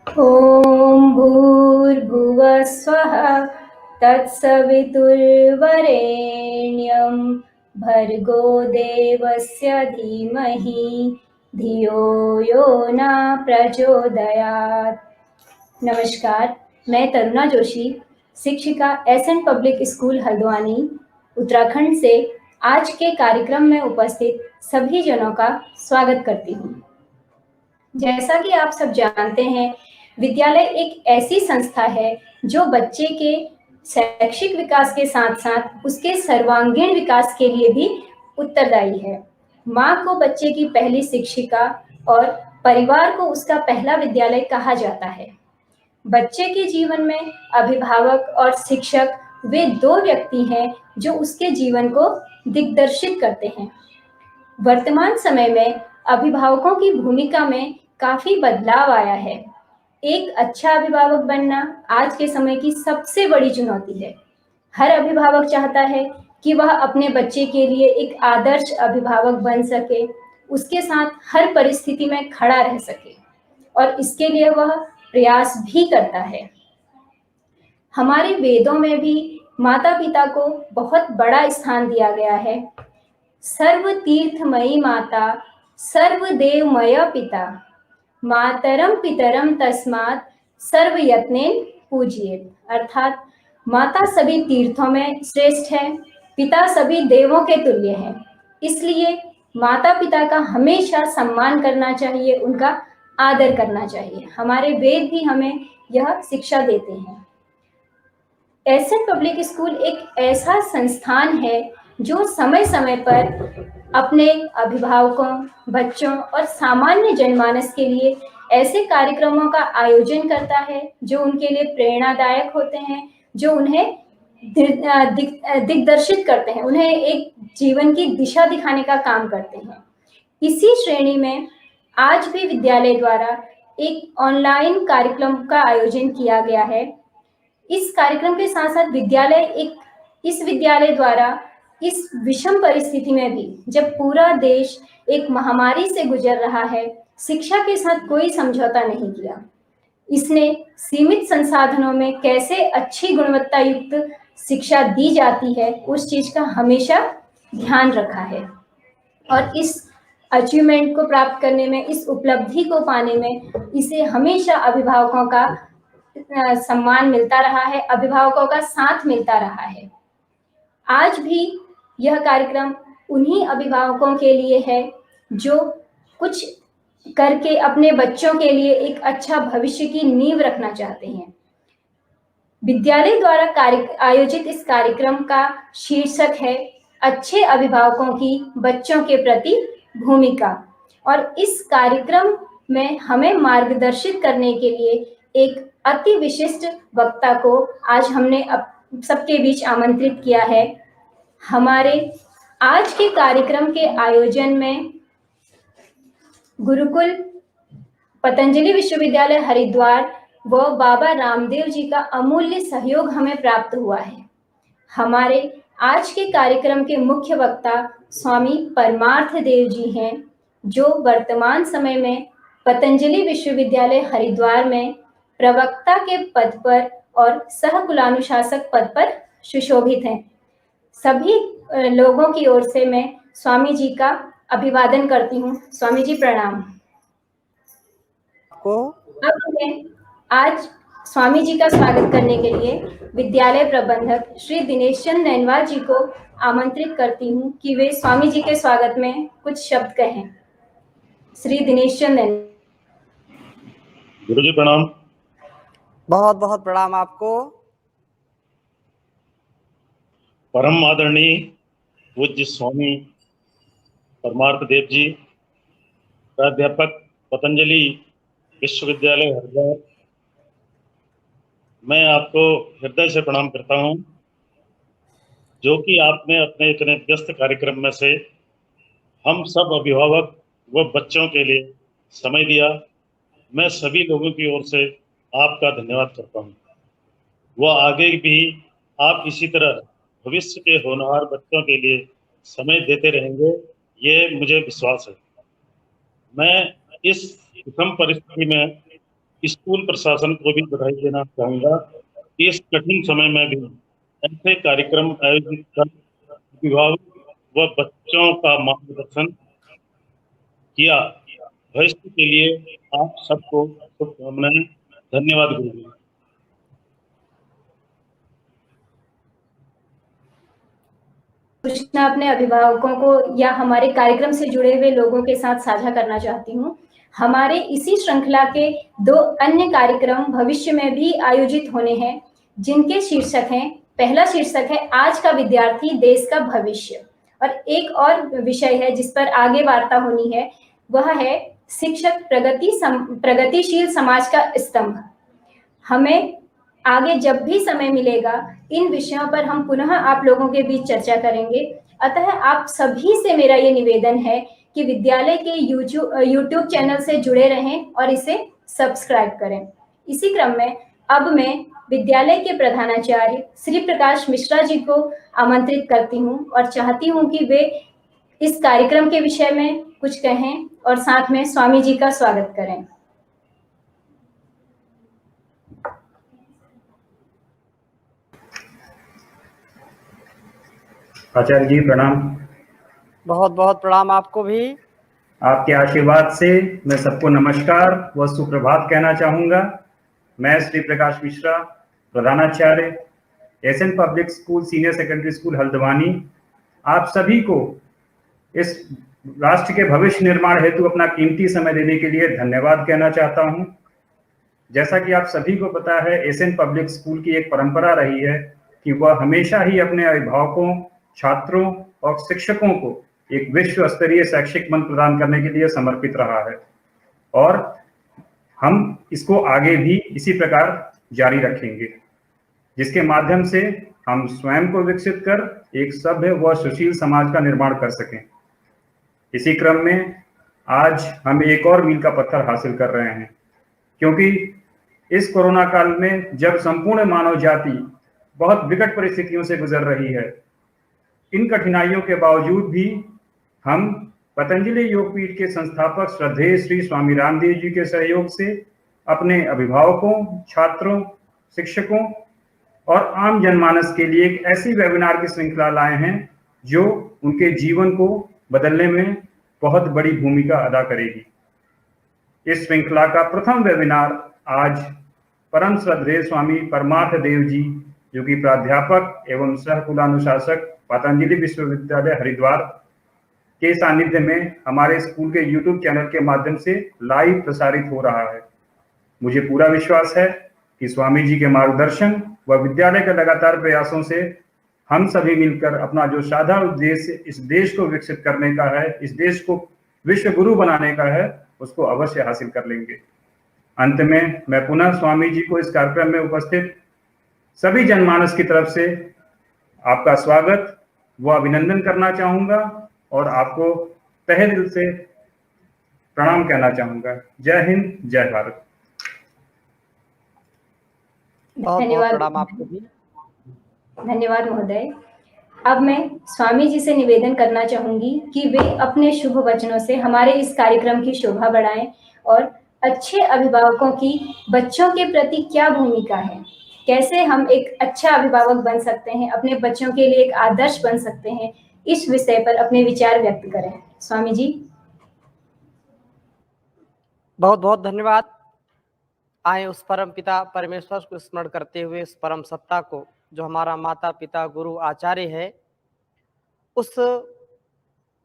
ॐ भूर्भुवः स्वः तत्सवितुर्वरेण्यं भर्गो देवस्य धीमहि धियो यो न प्रचोदयात्। नमस्कार, मैं तरुणा जोशी, शिक्षिका SN public school Haldwani Uttarakhand से आज के कार्यक्रम में उपस्थित सभी जनों का स्वागत करती हूँ। जैसा कि आप सब जानते हैं, विद्यालय एक ऐसी संस्था है जो बच्चे के शैक्षिक विकास के साथ-साथ उसके सर्वांगीण विकास के लिए भी उत्तरदायी है। माँ को बच्चे की पहली शिक्षिका और परिवार को उसका पहला विद्यालय कहा जाता है। बच्चे के जीवन में अभिभावक और शिक्षक वे दो व्यक्ति हैं जो उसके जीवन को दिग्दर्शित करते हैं। वर्तमान समय में अभिभावकों की भूमिका में काफी बदलाव आया है। एक अच्छा अभिभावक बनना आज के समय की सबसे बड़ी चुनौती है। हर अभिभावक चाहता है कि वह अपने बच्चे के लिए एक आदर्श अभिभावक बन सके, उसके साथ हर परिस्थिति में खड़ा रह सके और इसके लिए वह प्रयास भी करता है। हमारे वेदों में भी माता-पिता को बहुत बड़ा स्थान दिया गया है। सर्व तीर्थमयी माता सर्वदेवमय पिता मातरम पितरम तस्मात् सर्व यत्नेन पूजिएत। अर्थात माता सभी तीर्थों में श्रेष्ठ है, पिता सभी देवों के तुल्य है, इसलिए माता पिता का हमेशा सम्मान करना चाहिए, उनका आदर करना चाहिए। हमारे वेद भी हमें यह शिक्षा देते हैं। एसएन पब्लिक स्कूल एक ऐसा संस्थान है जो समय समय पर अपने अभिभावकों, बच्चों और सामान्य जनमानस के लिए ऐसे कार्यक्रमों का आयोजन करता है जो उनके लिए प्रेरणादायक होते हैं, जो उन्हें दिग्दर्शित करते हैं, उन्हें एक जीवन की दिशा दिखाने का काम करते हैं। इसी श्रेणी में आज भी विद्यालय द्वारा एक ऑनलाइन कार्यक्रम का आयोजन किया गया है। इस कार्यक्रम के साथ साथ इस विद्यालय द्वारा इस विषम परिस्थिति में भी, जब पूरा देश एक महामारी से गुजर रहा है, शिक्षा के साथ कोई समझौता नहीं किया। इसने सीमित संसाधनों में कैसे अच्छी गुणवत्ता युक्त शिक्षा दी जाती है, उस चीज का हमेशा ध्यान रखा है और इस अचीवमेंट को प्राप्त करने में, इस उपलब्धि को पाने में इसे हमेशा अभिभावकों का सम्मान मिलता रहा है, अभिभावकों का साथ मिलता रहा है। आज भी यह कार्यक्रम उन्हीं अभिभावकों के लिए है जो कुछ करके अपने बच्चों के लिए एक अच्छा भविष्य की नींव रखना चाहते हैं। विद्यालय द्वारा आयोजित इस कार्यक्रम का शीर्षक है अच्छे अभिभावकों की बच्चों के प्रति भूमिका और इस कार्यक्रम में हमें मार्गदर्शित करने के लिए एक अति विशिष्ट वक्ता को आज हमने सबके बीच आमंत्रित किया है। हमारे आज के कार्यक्रम के आयोजन में गुरुकुल पतंजलि विश्वविद्यालय हरिद्वार व बाबा रामदेव जी का अमूल्य सहयोग हमें प्राप्त हुआ है। हमारे आज के कार्यक्रम के मुख्य वक्ता स्वामी परमार्थ देव जी हैं, जो वर्तमान समय में पतंजलि विश्वविद्यालय हरिद्वार में प्रवक्ता के पद पर और सहकुलानुशासक पद पर सुशोभित हैं। सभी लोगों की ओर से मैं स्वामी जी का अभिवादन करती हूँ। स्वामी जी प्रणाम। अब मैं आज स्वामी जी का स्वागत करने के लिए विद्यालय प्रबंधक श्री दिनेश चंद नैनवाल जी को आमंत्रित करती हूँ कि वे स्वामी जी के स्वागत में कुछ शब्द कहें। श्री दिनेश चंद नैनवाल। गुरु जी प्रणाम। बहुत बहुत प्रणाम आपको। परम आदरणीय पूज्य स्वामी परमार्थ देव जी, प्राध्यापक पतंजलि विश्वविद्यालय हरिद्वार, मैं आपको हृदय से प्रणाम करता हूं, जो कि आपने अपने इतने व्यस्त कार्यक्रम में से हम सब अभिभावक व बच्चों के लिए समय दिया। मैं सभी लोगों की ओर से आपका धन्यवाद करता हूं। वह आगे भी आप इसी तरह भविष्य के होनहार बच्चों के लिए समय देते रहेंगे, ये मुझे विश्वास है। मैं इस विषम परिस्थिति में स्कूल प्रशासन को भी बधाई देना चाहूंगा। इस कठिन समय में भी ऐसे कार्यक्रम आयोजित कर अभिभावक व बच्चों का मार्गदर्शन किया। भविष्य के लिए आप सबको शुभकामनाएं। धन्यवाद गुरुजी। सूचना अपने अभिभावकों को या हमारे कार्यक्रम से जुड़े हुए लोगों के साथ साझा करना चाहती हूँ। हमारे इसी श्रृंखला के 2 अन्य कार्यक्रम भविष्य में भी आयोजित होने हैं, जिनके शीर्षक हैं, पहला शीर्षक है आज का विद्यार्थी देश का भविष्य, और एक और विषय है जिस पर आगे वार्ता होनी है, वह है शिक्षक प्रगतिशील समाज का स्तंभ। हमें आगे जब भी समय मिलेगा इन विषयों पर हम पुनः आप लोगों के बीच चर्चा करेंगे। अतः आप सभी से मेरा ये निवेदन है कि विद्यालय के यूट्यूब चैनल से जुड़े रहें और इसे सब्सक्राइब करें। इसी क्रम में अब मैं विद्यालय के प्रधानाचार्य श्री प्रकाश मिश्रा जी को आमंत्रित करती हूँ और चाहती हूँ कि वे इस कार्यक्रम के विषय में कुछ कहें और साथ में स्वामी जी का स्वागत करें। आचार्य जी प्रणाम। बहुत बहुत प्रणाम आपको भी। आपके आशीर्वाद से मैं सबको नमस्कार व सुप्रभात कहना चाहूँगा। मैं श्री प्रकाश मिश्रा, प्रधानाचार्य SN public school senior secondary school Haldwani, आप सभी को इस राष्ट्र के भविष्य निर्माण हेतु अपना कीमती समय देने के लिए धन्यवाद कहना चाहता हूँ। जैसा कि आप सभी को पता है, एसएन पब्लिक स्कूल की एक परंपरा रही है कि वह हमेशा ही अपने अभिभावकों, छात्रों और शिक्षकों को एक विश्व स्तरीय शैक्षिक मंच प्रदान करने के लिए समर्पित रहा है, और हम इसको आगे भी इसी प्रकार जारी रखेंगे, जिसके माध्यम से हम स्वयं को विकसित कर एक सभ्य व सुशील समाज का निर्माण कर सकें। इसी क्रम में आज हम एक और मील का पत्थर हासिल कर रहे हैं, क्योंकि इस कोरोना काल में जब संपूर्ण मानव जाति बहुत विकट परिस्थितियों से गुजर रही है, इन कठिनाइयों के बावजूद भी हम पतंजलि योगपीठ के संस्थापक श्रद्धेय श्री स्वामी रामदेव जी के सहयोग से अपने अभिभावकों, छात्रों, शिक्षकों और आम जनमानस के लिए एक ऐसी वेबिनार की श्रृंखला लाए हैं जो उनके जीवन को बदलने में बहुत बड़ी भूमिका अदा करेगी। इस श्रृंखला का प्रथम वेबिनार आज परम श्रद्धेय स्वामी परमार्थ देव जी, जो कि प्राध्यापक एवं सहकुलानुशासक पतंजलि विश्वविद्यालय हरिद्वार के सानिध्य में हमारे स्कूल के यूट्यूब चैनल के माध्यम से लाइव प्रसारित हो रहा है। मुझे पूरा विश्वास है कि स्वामी जी के मार्गदर्शन व विद्यालय के लगातार प्रयासों से हम सभी मिलकर अपना जो साधा उद्देश्य इस देश को विकसित करने का है, इस देश को विश्व गुरु बनाने का है, उसको अवश्य हासिल कर लेंगे। अंत में मैं पुनः स्वामी जी को इस कार्यक्रम में उपस्थित सभी जनमानस की तरफ से आपका स्वागत व अभिनंदन करना चाहूँगा और आपको तहे दिल से प्रणाम कहना चाहूँगा। जय हिंद, जय भारत। बहुत बहुत प्रणाम आपको भी। धन्यवाद महोदय। अब मैं स्वामी जी से निवेदन करना चाहूंगी कि वे अपने शुभ वचनों से हमारे इस कार्यक्रम की शोभा बढ़ाएं और अच्छे अभिभावकों की बच्चों के प्रति क्या भूमिका है, कैसे हम एक अच्छा अभिभावक बन सकते हैं, अपने बच्चों के लिए एक आदर्श बन सकते हैं, इस विषय पर अपने विचार व्यक्त करें। स्वामी जी। बहुत बहुत धन्यवाद। आए उस परम पिता परमेश्वर को स्मरण करते हुए, उस परम सत्ता को जो हमारा माता पिता गुरु आचार्य है, उस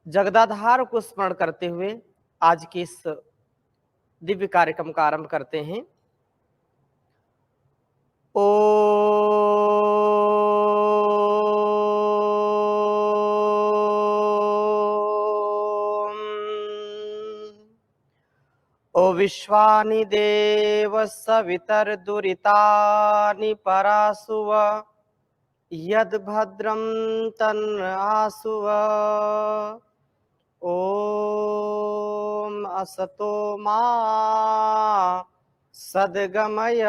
जगदाधार को स्मरण करते हुए आज के इस दिव्य कार्यक्रम का आरंभ करते हैं। ओ विश्वानि देव सवितर दुरितानि परासुव यद भद्रम तन्आसुव। ओम असतो मा सद्गमय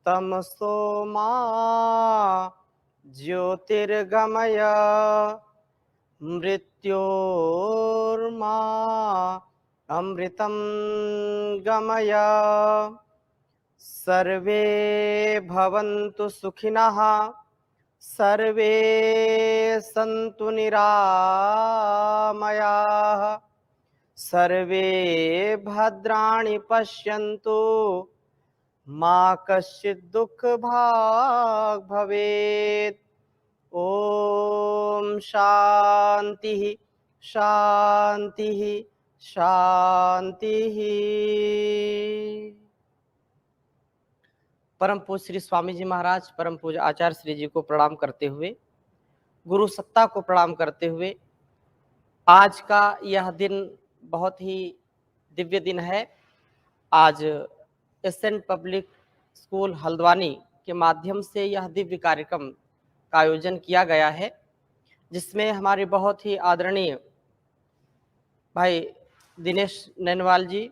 तमसो मा ज्योतिर्गमय मृत्योर्मा अमृतं गमय सर्वे भवन्तु सुखिनः सर्वे सन्तु निरामयाः सर्वे भद्राणि पश्यन्तु मा कश्चित् दुःखभाग् भवेत्। ओम शांति शांति शांति। परम पूज्य श्री स्वामी जी महाराज, परम पूज्य आचार्य श्री जी को प्रणाम करते हुए, गुरु सत्ता को प्रणाम करते हुए, आज का यह दिन बहुत ही दिव्य दिन है। आज एसेंट पब्लिक स्कूल हल्द्वानी के माध्यम से यह दिव्य कार्यक्रम का आयोजन किया गया है, जिसमें हमारे बहुत ही आदरणीय भाई दिनेश नैनवाल जी,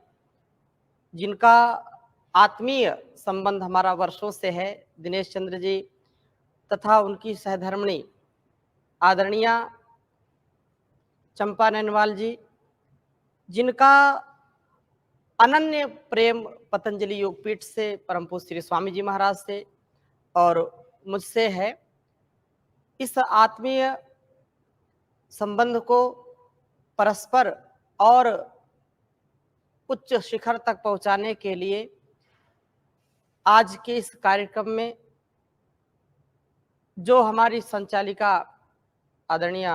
जिनका आत्मीय संबंध हमारा वर्षों से है, दिनेश चंद्र जी, तथा उनकी सहधर्मिणी आदरणीय चंपा नैनवाल जी, जिनका अनन्य प्रेम पतंजलि योगपीठ से, परम पूज्य श्री स्वामी जी महाराज से और मुझसे है। इस आत्मीय संबंध को परस्पर और उच्च शिखर तक पहुंचाने के लिए आज के इस कार्यक्रम में जो हमारी संचालिका आदरणीय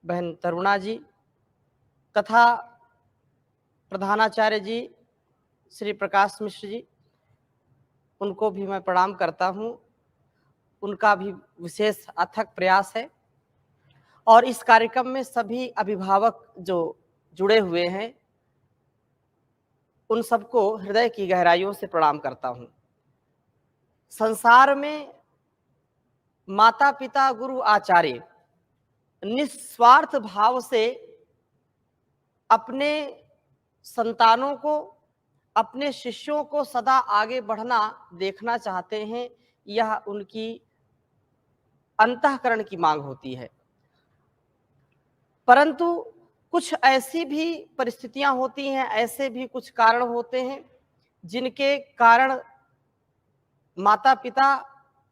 बहन तरुणा जी तथा प्रधानाचार्य जी श्री प्रकाश मिश्र जी, उनको भी मैं प्रणाम करता हूं। उनका भी विशेष अथक प्रयास है और इस कार्यक्रम में सभी अभिभावक जो जुड़े हुए हैं, उन सबको हृदय की गहराइयों से प्रणाम करता हूं। संसार में माता पिता गुरु आचार्य निस्वार्थ भाव से अपने संतानों को, अपने शिष्यों को सदा आगे बढ़ना देखना चाहते हैं। यह उनकी अंतःकरण की मांग होती है। परंतु कुछ ऐसी भी परिस्थितियां होती हैं, ऐसे भी कुछ कारण होते हैं जिनके कारण माता पिता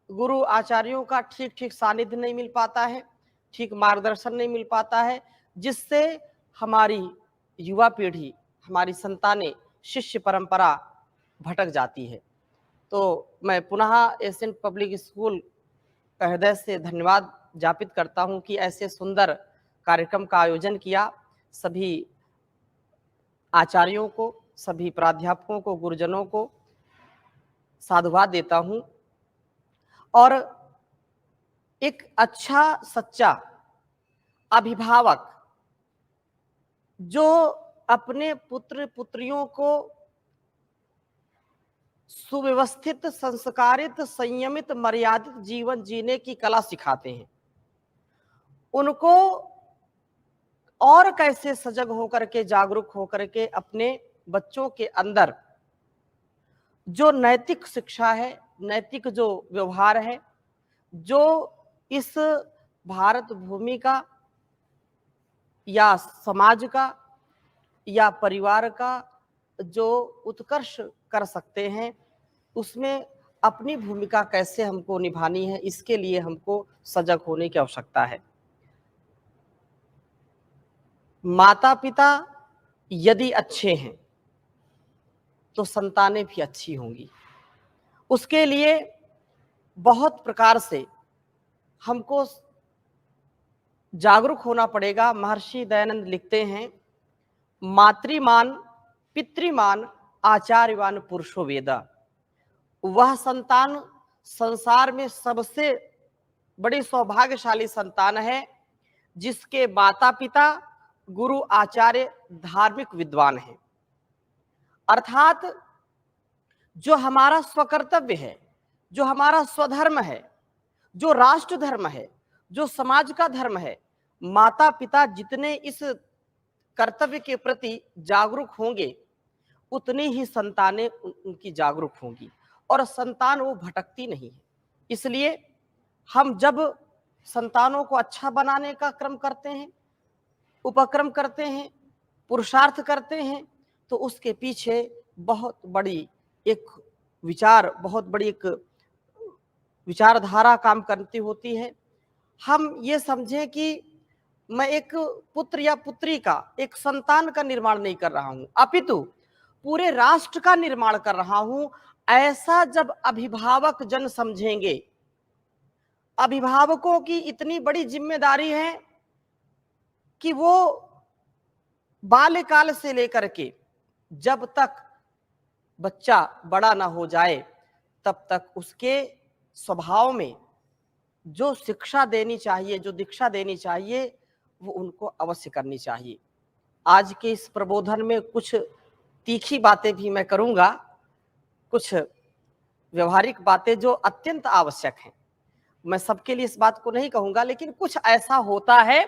गुरु आचार्यों का ठीक ठीक सानिध्य नहीं मिल पाता है, ठीक मार्गदर्शन नहीं मिल पाता है, जिससे हमारी युवा पीढ़ी, हमारी संतानें, शिष्य परंपरा भटक जाती है। तो मैं पुनः एसेंट पब्लिक स्कूल का हृदय से धन्यवाद ज्ञापित करता हूं कि ऐसे सुंदर कार्यक्रम का आयोजन किया। सभी आचार्यों को, सभी प्राध्यापकों को, गुरुजनों को साधुवाद देता हूं और एक अच्छा सच्चा अभिभावक जो अपने पुत्र पुत्रियों को सुव्यवस्थित, संस्कारित, संयमित, मर्यादित जीवन जीने की कला सिखाते हैं, उनको और कैसे सजग होकर के, जागरूक होकर के अपने बच्चों के अंदर जो नैतिक शिक्षा है, नैतिक जो व्यवहार है, जो इस भारत भूमि का या समाज का या परिवार का जो उत्कर्ष कर सकते हैं, उसमें अपनी भूमिका कैसे हमको निभानी है, इसके लिए हमको सजग होने की आवश्यकता है। माता पिता यदि अच्छे हैं तो संतानें भी अच्छी होंगी। उसके लिए बहुत प्रकार से हमको जागरूक होना पड़ेगा। महर्षि दयानंद लिखते हैं, मातृमान पितृमान आचार्यवान पुरुषो वेदा। वह संतान संसार में सबसे बड़ी सौभाग्यशाली संतान है जिसके माता पिता गुरु आचार्य धार्मिक विद्वान हैं। अर्थात जो हमारा स्वकर्तव्य है, जो हमारा स्वधर्म है, जो राष्ट्र धर्म है, जो समाज का धर्म है, माता पिता जितने इस कर्तव्य के प्रति जागरूक होंगे, उतनी ही संतानें उनकी जागरूक होंगी और संतान वो भटकती नहीं है। इसलिए हम जब संतानों को अच्छा बनाने का क्रम करते हैं, उपक्रम करते हैं, पुरुषार्थ करते हैं, तो उसके पीछे बहुत बड़ी एक बहुत बड़ी एक विचारधारा काम करती होती है। हम ये समझें कि मैं एक पुत्र या पुत्री का, एक संतान का निर्माण नहीं कर रहा हूं, अपितु पूरे राष्ट्र का निर्माण कर रहा हूं। ऐसा जब अभिभावक जन समझेंगे, अभिभावकों की इतनी बड़ी जिम्मेदारी है कि वो बाल्यकाल से लेकर के जब तक बच्चा बड़ा ना हो जाए तब तक उसके स्वभाव में जो शिक्षा देनी चाहिए, जो दीक्षा देनी चाहिए, वो उनको अवश्य करनी चाहिए। आज के इस प्रबोधन में कुछ तीखी बातें भी मैं करूंगा, कुछ व्यवहारिक बातें जो अत्यंत आवश्यक हैं। मैं सबके लिए इस बात को नहीं कहूंगा, लेकिन कुछ ऐसा होता है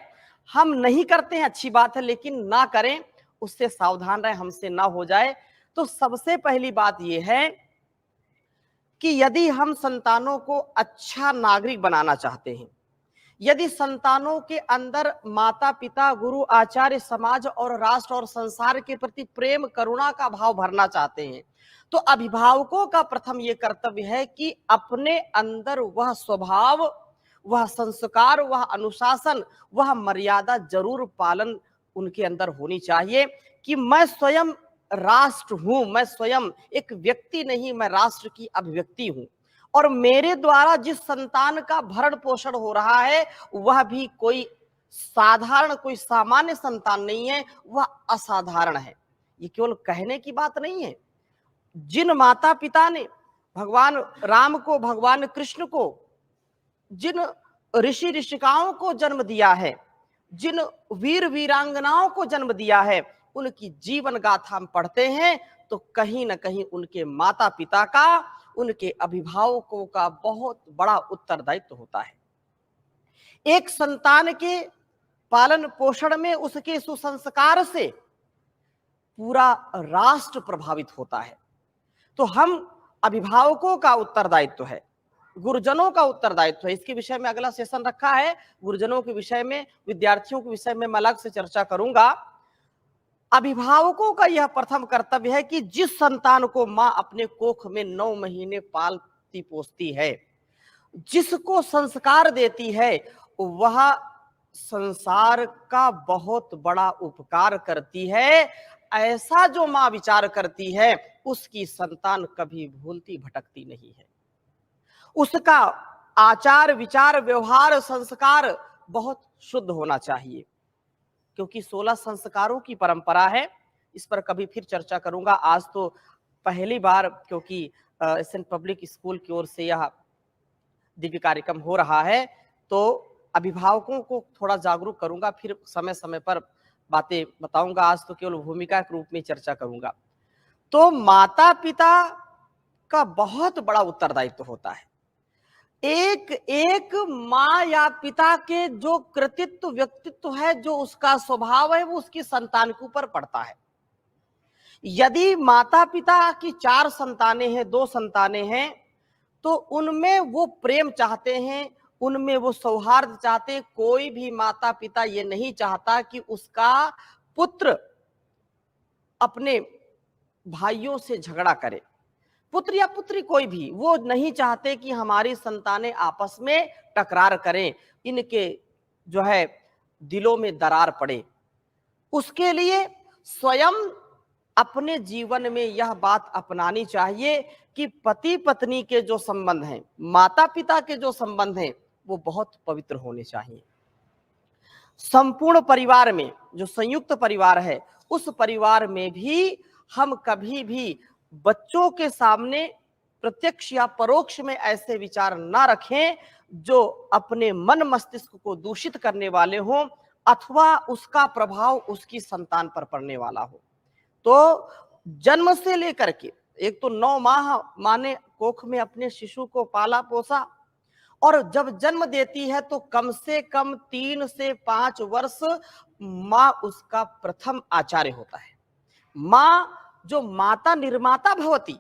हम नहीं करते हैं, अच्छी बात है, लेकिन ना करें, उससे सावधान रहें, हमसे ना हो जाए। तो सबसे पहली बात यह है कि यदि हम संतानों को अच्छा नागरिक बनाना चाहते हैं, यदि संतानों के अंदर माता पिता, गुरु, आचार्य, समाज और राष्ट्र और संसार के प्रति प्रेम, करुणा का भाव भरना चाहते हैं, तो अभिभावकों का प्रथम ये कर्तव्य है कि अपने अंदर वह स्वभाव, वह संस्कार, वह अनुशासन, वह मर्यादा जरूर पालन उनके अंदर होनी चाहिए कि मैं स्वयं राष्ट्र हूं, मैं स्वयं एक व्यक्ति नहीं, मैं राष्ट्र की अभिव्यक्ति हूं, और मेरे द्वारा जिस संतान का भरण पोषण हो रहा है वह भी कोई साधारण, कोई सामान्य संतान नहीं है, वह असाधारण है। ये केवल कहने की बात नहीं है। जिन माता पिता ने भगवान राम को, भगवान कृष्ण को, जिन ऋषि ऋषिकाओं को जन्म दिया है, जिन वीर वीरांगनाओं को जन्म दिया है, उनकी जीवन गाथा हम पढ़ते हैं तो कहीं ना कहीं उनके माता पिता का, उनके अभिभावकों का बहुत बड़ा उत्तरदायित्व होता है। एक संतान के पालन पोषण में, उसके सुसंस्कार से पूरा राष्ट्र प्रभावित होता है। तो हम अभिभावकों का उत्तरदायित्व है, गुरुजनों का उत्तरदायित्व है। इसके विषय में अगला सेशन रखा है, गुरुजनों के विषय में, विद्यार्थियों के विषय में मैं अलग से चर्चा करूंगा। अभिभावकों का यह प्रथम कर्तव्य है कि जिस संतान को मां अपने कोख में 9 महीने पालती पोसती है, जिसको संस्कार देती है, वह संसार का बहुत बड़ा उपकार करती है। ऐसा जो मां विचार करती है उसकी संतान कभी भूलती भटकती नहीं है। उसका आचार, विचार, व्यवहार, संस्कार बहुत शुद्ध होना चाहिए, क्योंकि 16 संस्कारों की परंपरा है। इस पर कभी फिर चर्चा करूंगा। आज तो पहली बार, क्योंकि एसएन पब्लिक स्कूल की ओर से यह दिव्य कार्यक्रम हो रहा है, तो अभिभावकों को थोड़ा जागरूक करूंगा, फिर समय समय पर बातें बताऊंगा। आज तो केवल भूमिका के रूप में चर्चा करूंगा। तो माता पिता का बहुत बड़ा उत्तरदायित्व होता है। एक एक माँ या पिता के जो कृतित्व, व्यक्तित्व है, जो उसका स्वभाव है, वो उसकी संतान के ऊपर पड़ता है। यदि माता पिता की 4 संतानें हैं, 2 संतानें हैं, तो उनमें वो प्रेम चाहते हैं, उनमें वो सौहार्द चाहते हैं। कोई भी माता पिता ये नहीं चाहता कि उसका पुत्र अपने भाइयों से झगड़ा करे। पुत्र या पुत्री कोई भी, वो नहीं चाहते कि हमारी संतानें आपस में टकरार करें, इनके जो है दिलों में दरार पड़े। उसके लिए स्वयं अपने जीवन में यह बात अपनानी चाहिए कि पति पत्नी के जो संबंध हैं, माता पिता के जो संबंध हैं, वो बहुत पवित्र होने चाहिए। संपूर्ण परिवार में, जो संयुक्त परिवार है, उस परिवार में भी हम कभी भी बच्चों के सामने प्रत्यक्ष या परोक्ष में ऐसे विचार ना रखें जो अपने मन मस्तिष्क को दूषित करने वाले हों अथवा उसका प्रभाव उसकी संतान पर पड़ने वाला हो। तो जन्म से लेकर के, एक तो 9 माह मां ने कोख में अपने शिशु को पाला पोसा, और जब जन्म देती है तो कम से कम 3 से 5 वर्ष मां उसका प्रथम आचार्य होता है। मां जो माता निर्माता भवती,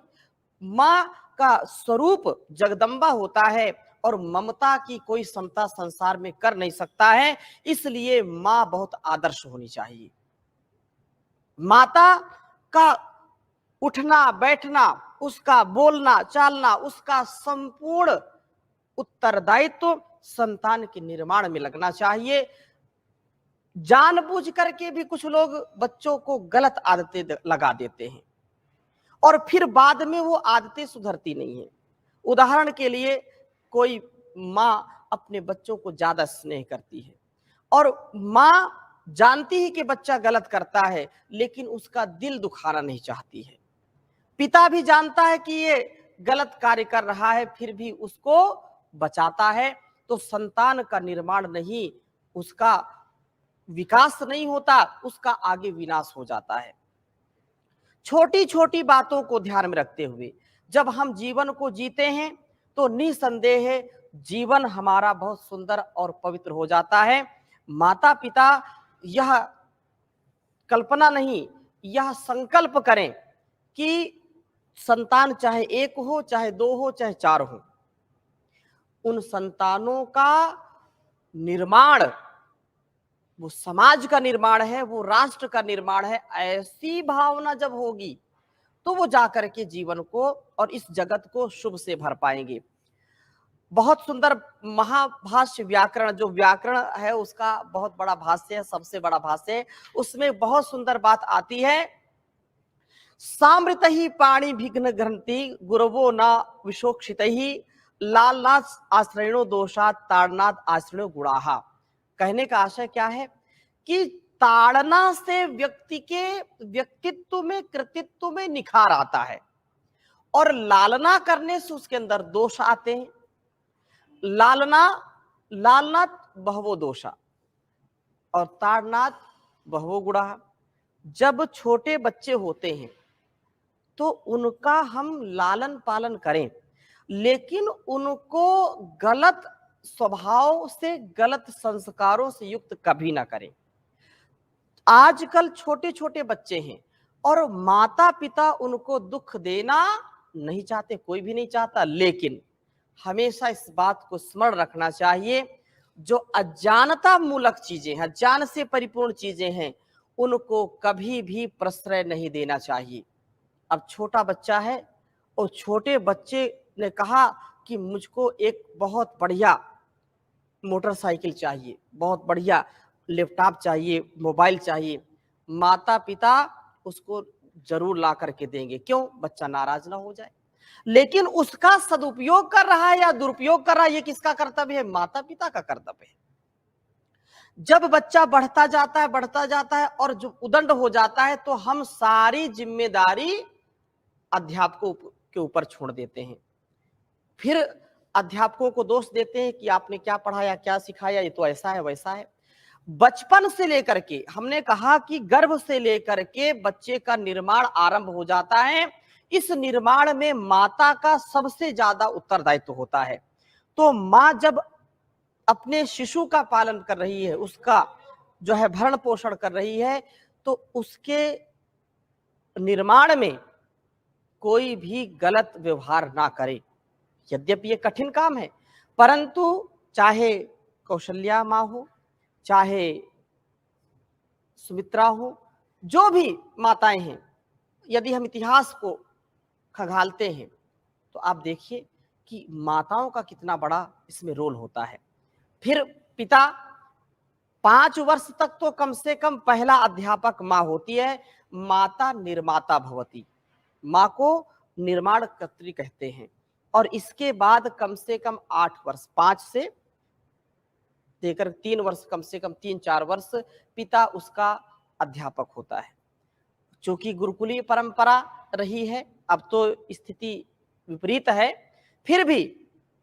मां का स्वरूप जगदम्बा होता है, और ममता की कोई समता संसार में कर नहीं सकता है। इसलिए मां बहुत आदर्श होनी चाहिए। माता का उठना बैठना, उसका बोलना चालना, उसका संपूर्ण उत्तरदायित्व संतान के निर्माण में लगना चाहिए। जानबूझ करके भी कुछ लोग बच्चों को गलत आदतें लगा देते हैं और फिर बाद में वो आदतें सुधरती नहीं है। उदाहरण के लिए, कोई माँ अपने बच्चों को ज्यादा स्नेह करती है और माँ जानती है कि बच्चा गलत करता है, लेकिन उसका दिल दुखाना नहीं चाहती है। पिता भी जानता है कि ये गलत कार्य कर रहा है, फिर भी उसको बचाता है, तो संतान का निर्माण नहीं, उसका विकास नहीं होता, उसका आगे विनाश हो जाता है। छोटी छोटी बातों को ध्यान में रखते हुए जब हम जीवन को जीते हैं तो निसंदेह जीवन हमारा बहुत सुंदर और पवित्र हो जाता है। माता पिता यह कल्पना नहीं, यह संकल्प करें कि संतान चाहे एक हो, चाहे दो हो, चाहे चार हो, उन संतानों का निर्माण वो समाज का निर्माण है, वो राष्ट्र का निर्माण है। ऐसी भावना जब होगी तो वो जाकर के जीवन को और इस जगत को शुभ से भर पाएंगे। बहुत सुंदर महाभाष्य व्याकरण, जो व्याकरण है उसका बहुत बड़ा भाष्य है, सबसे बड़ा भाष्य है, उसमें बहुत सुंदर बात आती है। सामृत ही पाणी विघ्न ग्रंथि गुरवो न विशोक्षित ही लालनाथ आश्रयणो दोषात ताड़नाथ आश्रयणो गुणाहा। कहने का आशय क्या है कि ताड़ना से व्यक्ति के व्यक्तित्व में, कृतित्व में निखार आता है और लालना करने से उसके अंदर दोष आते हैं। लालनाथ बहवो दोषा और ताड़नाथ बहवो गुणा। जब छोटे बच्चे होते हैं तो उनका हम लालन पालन करें, लेकिन उनको गलत स्वभाव से, गलत संस्कारों से युक्त कभी ना करें। आजकल छोटे छोटे बच्चे हैं और माता पिता उनको दुख देना नहीं चाहते, कोई भी नहीं चाहता, लेकिन हमेशा इस बात को स्मरण रखना चाहिए, जो अज्ञानता मूलक चीजें हैं, ज्ञान से परिपूर्ण चीजें हैं, उनको कभी भी प्रश्रय नहीं देना चाहिए। अब छोटा बच्चा है और छोटे बच्चे ने कहा कि मुझको एक बहुत बढ़िया मोटरसाइकिल चाहिए, बहुत बढ़िया लैपटॉप चाहिए, मोबाइल चाहिए, माता पिता उसको जरूर ला करके देंगे। क्यों? बच्चा नाराज ना हो जाए। लेकिन उसका सदुपयोग कर रहा है या दुरुपयोग कर रहा है, ये किसका कर्तव्य है? माता पिता का कर्तव्य है। जब बच्चा बढ़ता जाता है और जो उदंड हो जाता है, तो हम सारी जिम्मेदारी अध्यापकों के ऊपर छोड़ देते हैं। फिर अध्यापकों को दोष देते हैं कि आपने क्या पढ़ाया, क्या सिखाया, ये तो ऐसा है वैसा है। बचपन से लेकर के, हमने कहा कि गर्भ से लेकर के बच्चे का निर्माण आरंभ हो जाता है। इस निर्माण में माता का सबसे ज्यादा उत्तरदायित्व होता है। तो माँ जब अपने शिशु का पालन कर रही है, उसका जो है भरण पोषण कर रही है, तो उसके निर्माण में कोई भी गलत व्यवहार ना करे। यद्यपि ये कठिन काम है, परंतु चाहे कौशल्या माँ हो, चाहे सुमित्रा हो, जो भी माताएं हैं, यदि हम इतिहास को खंगालते हैं तो आप देखिए कि माताओं का कितना बड़ा इसमें रोल होता है। फिर पिता, 5 वर्ष तक तो कम से कम पहला अध्यापक माँ होती है। माता निर्माता भवती, माँ को निर्माण कर्त्री कहते हैं। और इसके बाद कम से कम 8 वर्ष, 5 से देकर 3 वर्ष, कम से कम 3-4 वर्ष पिता उसका अध्यापक होता है। चूंकि गुरुकुलीय परंपरा रही है, अब तो स्थिति विपरीत है, फिर भी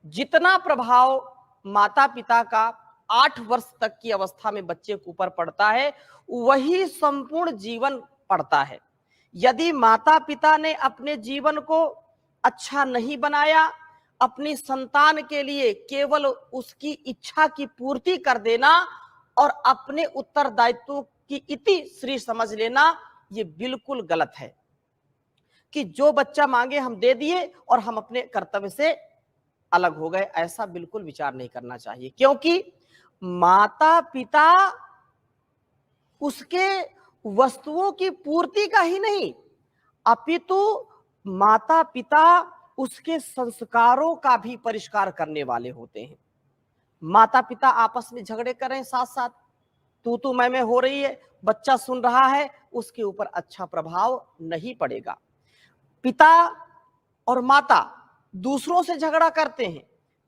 जितना प्रभाव माता पिता का 8 वर्ष तक की अवस्था में बच्चे के ऊपर पड़ता है, वही संपूर्ण जीवन पड़ता है। यदि माता पिता ने अपने जीवन को अच्छा नहीं बनाया, अपनी संतान के लिए केवल उसकी इच्छा की पूर्ति कर देना और अपने उत्तरदायित्व की इति श्री समझ लेना, ये बिल्कुल गलत है कि जो बच्चा मांगे हम दे दिए और हम अपने कर्तव्य से अलग हो गए। ऐसा बिल्कुल विचार नहीं करना चाहिए, क्योंकि माता पिता उसके वस्तुओं की पूर्ति का ही नहीं, अपितु माता पिता उसके संस्कारों का भी परिष्कार करने वाले होते हैं। माता पिता आपस में झगड़े कर रहे हैं, साथ साथ तू मैं हो रही है, बच्चा सुन रहा है, उसके ऊपर अच्छा प्रभाव नहीं पड़ेगा। पिता और माता दूसरों से झगड़ा करते हैं,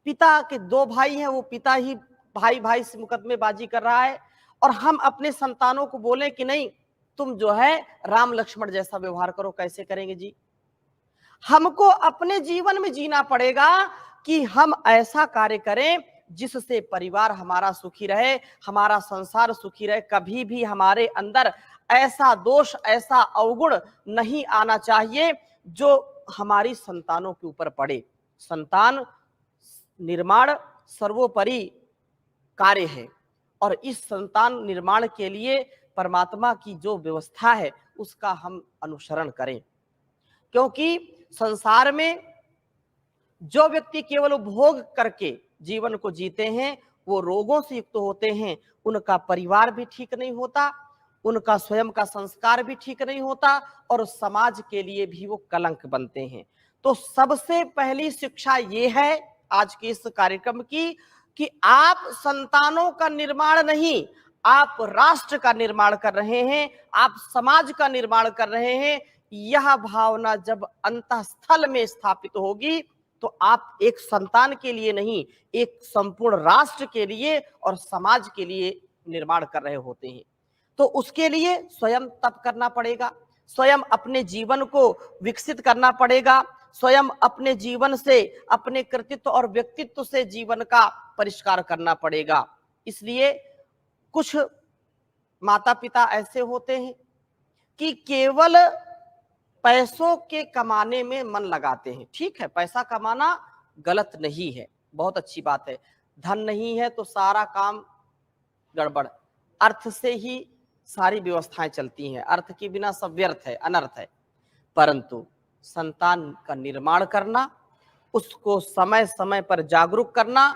पिता के दो भाई हैं, वो पिता ही भाई भाई से मुकदमेबाजी कर रहा है, और हम अपने संतानों को बोले कि नहीं तुम जो है राम लक्ष्मण जैसा व्यवहार करो, कैसे करेंगे जी? हमको अपने जीवन में जीना पड़ेगा कि हम ऐसा कार्य करें जिससे परिवार हमारा सुखी रहे, हमारा संसार सुखी रहे। कभी भी हमारे अंदर ऐसा दोष, ऐसा अवगुण नहीं आना चाहिए जो हमारी संतानों के ऊपर पड़े। संतान निर्माण सर्वोपरि कार्य है, और इस संतान निर्माण के लिए परमात्मा की जो व्यवस्था है उसका हम अनुसरण करें। क्योंकि संसार में जो व्यक्ति केवल भोग करके जीवन को जीते हैं वो रोगों से युक्त होते हैं, उनका परिवार भी ठीक नहीं होता, उनका स्वयं का संस्कार भी ठीक नहीं होता, और समाज के लिए भी वो कलंक बनते हैं। तो सबसे पहली शिक्षा ये है आज के इस कार्यक्रम की कि आप संतानों का निर्माण नहीं, आप राष्ट्र का निर्माण कर रहे हैं, आप समाज का निर्माण कर रहे हैं। यह भावना जब अंतःस्थल में स्थापित होगी तो आप एक संतान के लिए नहीं, एक संपूर्ण राष्ट्र के लिए और समाज के लिए निर्माण कर रहे होते हैं। तो उसके लिए स्वयं तप करना पड़ेगा, स्वयं अपने जीवन को विकसित करना पड़ेगा, स्वयं अपने जीवन से, अपने कृतित्व और व्यक्तित्व से जीवन का परिष्कार करना पड़ेगा। इसलिए कुछ माता पिता ऐसे होते हैं कि केवल पैसों के कमाने में मन लगाते हैं। ठीक है, पैसा कमाना गलत नहीं है, बहुत अच्छी बात है। धन नहीं है तो सारा काम गड़बड़, अर्थ से ही सारी व्यवस्थाएं चलती हैं, अर्थ के बिना सब व्यर्थ है, अनर्थ है। परंतु संतान का निर्माण करना, उसको समय समय पर जागरूक करना,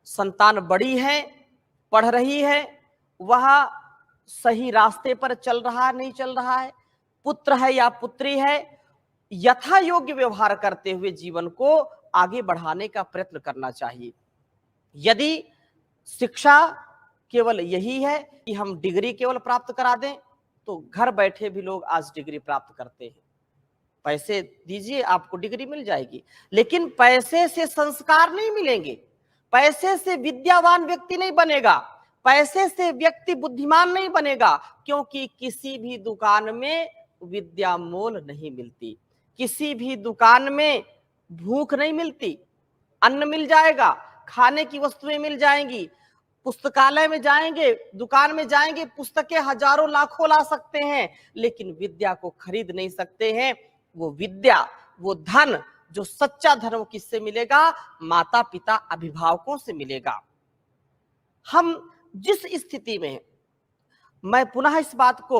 संतान बड़ी है, पढ़ रही है, वह सही रास्ते पर चल रहा नहीं चल रहा है, पुत्र है या पुत्री है, यथा योग्य व्यवहार करते हुए जीवन को आगे बढ़ाने का प्रयत्न करना चाहिए। यदि शिक्षा केवल यही है कि हम डिग्री केवल प्राप्त करा दें तो घर बैठे भी लोग आज डिग्री प्राप्त करते हैं। पैसे दीजिए आपको डिग्री मिल जाएगी, लेकिन पैसे से संस्कार नहीं मिलेंगे, पैसे से विद्यावान व्यक्ति नहीं बनेगा, पैसे से व्यक्ति बुद्धिमान नहीं बनेगा। क्योंकि किसी भी दुकान में विद्या मोल नहीं मिलती, किसी भी दुकान में भूख नहीं मिलती, अन्न मिल जाएगा, खाने की वस्तुएं मिल जाएंगी, पुस्तकालय में जाएंगे, दुकान में जाएंगे, पुस्तकें हजारों लाखों ला सकते हैं, लेकिन विद्या को खरीद नहीं सकते हैं। वो विद्या, वो धन, जो सच्चा धन, वो किससे मिलेगा? माता पिता अभिभावकों से मिलेगा। हम जिस स्थिति में, मैं पुनः इस बात को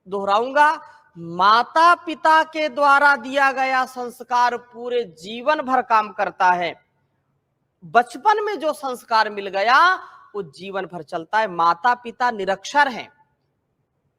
दोहराऊंगा, माता पिता के द्वारा दिया गया संस्कार पूरे जीवन भर काम करता है। बचपन में जो संस्कार मिल गया वो जीवन भर चलता है। माता पिता निरक्षर हैं,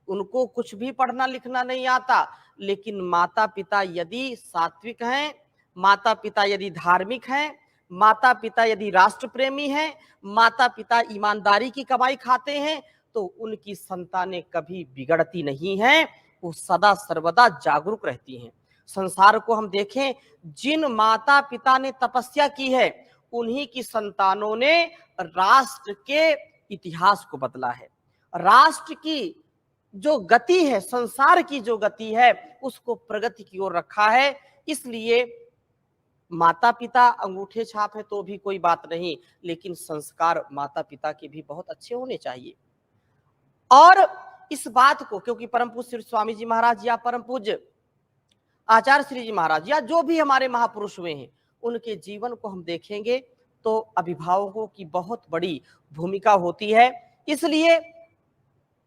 उनको कुछ भी पढ़ना लिखना नहीं आता, लेकिन माता पिता यदि सात्विक हैं, माता पिता यदि धार्मिक हैं, माता पिता यदि राष्ट्र प्रेमी हैं, माता पिता ईमानदारी की कमाई खाते हैं, तो उनकी संतानें कभी बिगड़ती नहीं हैं, वो सदा सर्वदा जागरूक रहती हैं। संसार को हम देखें, जिन माता पिता ने तपस्या की है उन्हीं की संतानों ने राष्ट्र के इतिहास को बदला है। राष्ट्र की जो गति है, संसार की जो गति है, उसको प्रगति की ओर रखा है। इसलिए माता पिता अंगूठे छाप है तो भी कोई बात नहीं, लेकिन संस्कार माता पिता के भी बहुत अच्छे होने चाहिए। और इस बात को, क्योंकि परम पूज्य श्री स्वामी जी महाराज या परम पूज्य आचार्य श्री जी महाराज या जो भी हमारे महापुरुष हुए हैं, उनके जीवन को हम देखेंगे तो अभिभावकों की बहुत बड़ी भूमिका होती है। इसलिए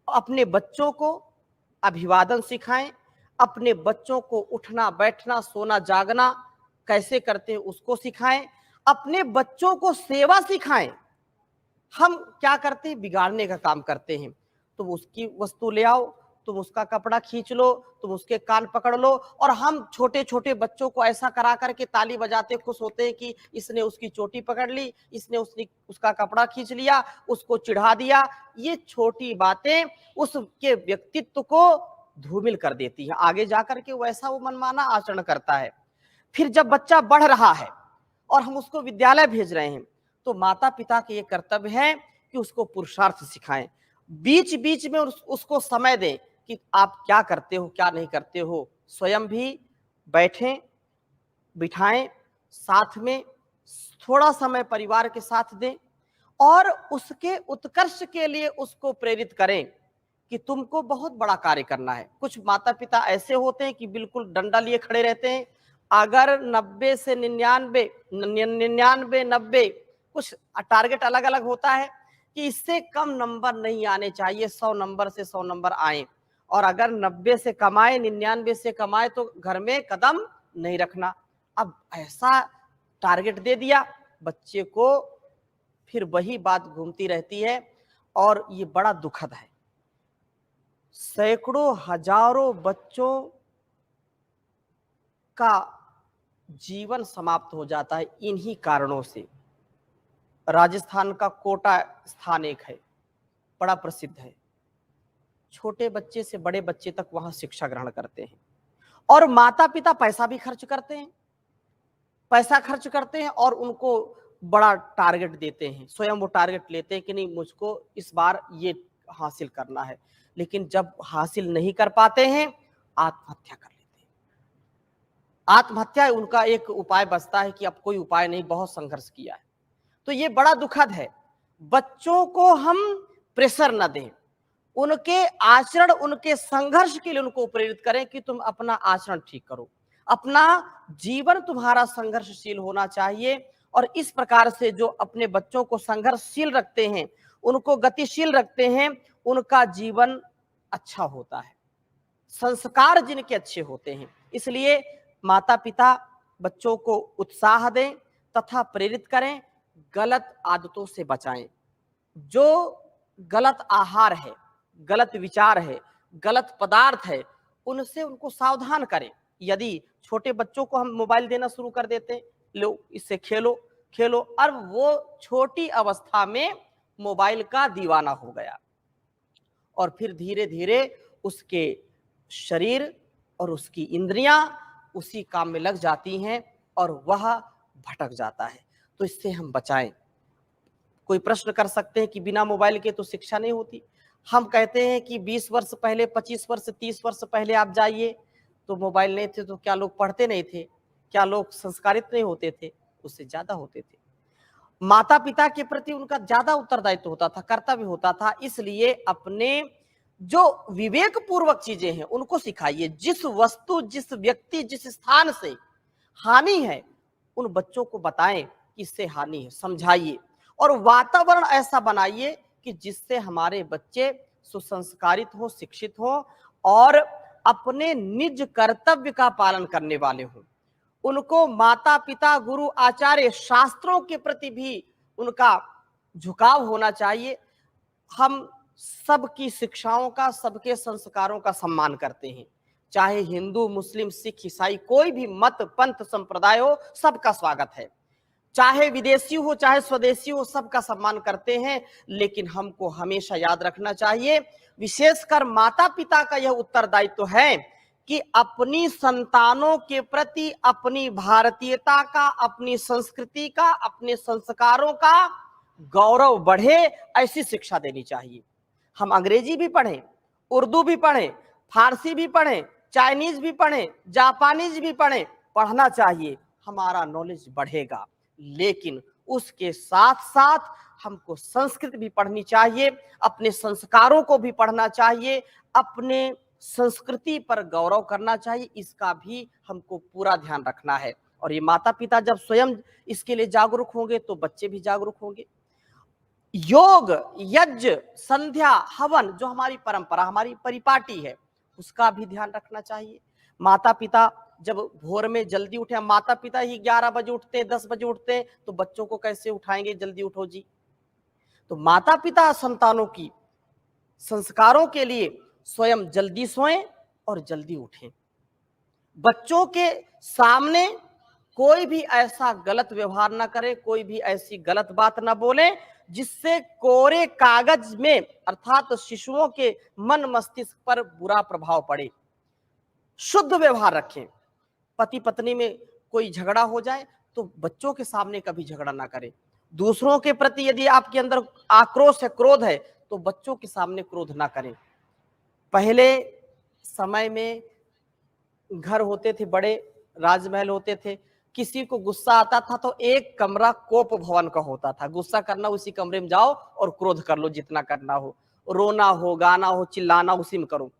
अपने बच्चों को अभिवादन सिखाएं, अपने बच्चों को उठना बैठना सोना जागना कैसे करते हैं उसको सिखाएं, अपने बच्चों को सेवा सिखाएं। हम क्या करते हैं? बिगाड़ने का काम करते हैं। तो उसकी वस्तु ले आओ, तुम उसका कपड़ा खींच लो, तुम उसके कान पकड़ लो, और हम छोटे छोटे बच्चों को ऐसा करा करके ताली बजाते खुश होते हैं कि इसने उसकी चोटी पकड़ ली, इसने उसका कपड़ा खींच लिया, उसको चिढ़ा दिया। ये छोटी बातें उसके व्यक्तित्व को धूमिल कर देती है, आगे जाकर के वैसा वो मनमाना आचरण करता है। फिर जब बच्चा बढ़ रहा है और हम उसको विद्यालय भेज रहे हैं, तो माता पिता के ये कर्तव्य है कि उसको पुरुषार्थ सिखाएं, बीच बीच में उसको समय दें कि आप क्या करते हो क्या नहीं करते हो। स्वयं भी बैठें, बिठाएं, साथ में थोड़ा समय परिवार के साथ दें और उसके उत्कर्ष के लिए उसको प्रेरित करें कि तुमको बहुत बड़ा कार्य करना है। कुछ माता पिता ऐसे होते हैं कि बिल्कुल डंडा लिए खड़े रहते हैं। अगर 90 से 99 90 कुछ टारगेट अलग अलग होता है कि इससे कम नंबर नहीं आने चाहिए, 100 नंबर से 100 नंबर आए, और अगर 90 से कमाए 99 से कमाए तो घर में कदम नहीं रखना। अब ऐसा टारगेट दे दिया बच्चे को, फिर वही बात घूमती रहती है और ये बड़ा दुखद है। सैकड़ों हजारों बच्चों का जीवन समाप्त हो जाता है इन्हीं कारणों से। राजस्थान का कोटा स्थान एक है, बड़ा प्रसिद्ध है। छोटे बच्चे से बड़े बच्चे तक वहां शिक्षा ग्रहण करते हैं और माता पिता पैसा भी खर्च करते हैं, पैसा खर्च करते हैं और उनको बड़ा टारगेट देते हैं। स्वयं वो टारगेट लेते हैं कि नहीं मुझको इस बार ये हासिल करना है, लेकिन जब हासिल नहीं कर पाते हैं आत्महत्या कर लेते हैं। आत्महत्या उनका एक उपाय बचता है कि अब कोई उपाय नहीं, बहुत संघर्ष किया है। तो ये बड़ा दुखद है। बच्चों को हम प्रेशर न दें, उनके आचरण उनके संघर्ष के लिए उनको प्रेरित करें कि तुम अपना आचरण ठीक करो, अपना जीवन तुम्हारा संघर्षशील होना चाहिए। और इस प्रकार से जो अपने बच्चों को संघर्षशील रखते हैं, उनको गतिशील रखते हैं, उनका जीवन अच्छा होता है, संस्कार जिनके अच्छे होते हैं। इसलिए माता पिता बच्चों को उत्साह दें तथा प्रेरित करें, गलत आदतों से बचाएं। जो गलत आहार है, गलत विचार है, गलत पदार्थ है, उनसे उनको सावधान करें। यदि छोटे बच्चों को हम मोबाइल देना शुरू कर देते हैं, लो इससे खेलो खेलो, और वो छोटी अवस्था में मोबाइल का दीवाना हो गया और फिर धीरे धीरे उसके शरीर और उसकी इंद्रियां उसी काम में लग जाती हैं और वह भटक जाता है। तो इससे हम बचाएं। कोई प्रश्न कर सकते हैं कि बिना मोबाइल के तो शिक्षा नहीं होती। हम कहते हैं कि 20 वर्ष पहले, 25 वर्ष, 30 वर्ष पहले आप जाइए तो मोबाइल नहीं थे, तो क्या लोग पढ़ते नहीं थे? क्या लोग संस्कारित नहीं होते थे? उससे ज्यादा होते थे। माता पिता के प्रति उनका ज्यादा उत्तरदायित्व होता था, कर्तव्य होता था। इसलिए अपने जो विवेक पूर्वक चीजें हैं उनको सिखाइए। जिस वस्तु, जिस व्यक्ति, जिस स्थान से हानि है उन बच्चों को बताएं कि इससे हानि है, समझाइए। और वातावरण ऐसा बनाइए कि जिससे हमारे बच्चे सुसंस्कारित हो, शिक्षित हो और अपने निज कर्तव्य का पालन करने वाले हों। उनको माता पिता, गुरु, आचार्य, शास्त्रों के प्रति भी उनका झुकाव होना चाहिए। हम सबकी शिक्षाओं का, सबके संस्कारों का सम्मान करते हैं, चाहे हिंदू, मुस्लिम, सिख, ईसाई, कोई भी मत, पंथ, संप्रदाय हो, सबका स्वागत है। चाहे विदेशी हो चाहे स्वदेशी हो, सबका सम्मान करते हैं। लेकिन हमको हमेशा याद रखना चाहिए, विशेषकर माता पिता का यह उत्तरदायित्व है कि अपनी संतानों के प्रति अपनी भारतीयता का, अपनी संस्कृति का, अपने संस्कारों का गौरव बढ़े, ऐसी शिक्षा देनी चाहिए। हम अंग्रेजी भी पढ़ें, उर्दू भी पढ़ें, फारसी भी पढ़ें, चाइनीज भी पढ़ें, जापानीज भी पढ़ें, पढ़ना चाहिए, हमारा नॉलेज बढ़ेगा। लेकिन उसके साथ साथ हमको संस्कृत भी पढ़नी चाहिए, अपने संस्कारों को भी पढ़ना चाहिए, अपने संस्कृति पर गौरव करना चाहिए। इसका भी हमको पूरा ध्यान रखना है। और ये माता पिता जब स्वयं इसके लिए जागरूक होंगे तो बच्चे भी जागरूक होंगे। योग, यज्ञ, संध्या, हवन, जो हमारी परंपरा, हमारी परिपाटी है, उसका भी ध्यान रखना चाहिए। माता पिता जब भोर में जल्दी उठे, माता पिता ही 11 बजे उठते हैं, 10 बजे उठते हैं, तो बच्चों को कैसे उठाएंगे? जल्दी उठो जी। तो माता पिता संतानों की संस्कारों के लिए स्वयं जल्दी सोएं और जल्दी उठें। बच्चों के सामने कोई भी ऐसा गलत व्यवहार ना करे, कोई भी ऐसी गलत बात ना बोले जिससे कोरे कागज में अर्थात शिशुओं के मन मस्तिष्क पर बुरा प्रभाव पड़े। शुद्ध व्यवहार रखें। पति पत्नी में कोई झगड़ा हो जाए तो बच्चों के सामने कभी झगड़ा ना करें। दूसरों के प्रति यदि आपके अंदर आक्रोश है, क्रोध है, तो बच्चों के सामने क्रोध ना करें। पहले समय में घर होते थे, बड़े राजमहल होते थे, किसी को गुस्सा आता था तो एक कमरा कोप भवन का होता था। गुस्सा करना उसी कमरे में जाओ और क्रोध कर लो, जितना करना हो, रोना हो, गाना हो, चिल्लाना उसी में करो।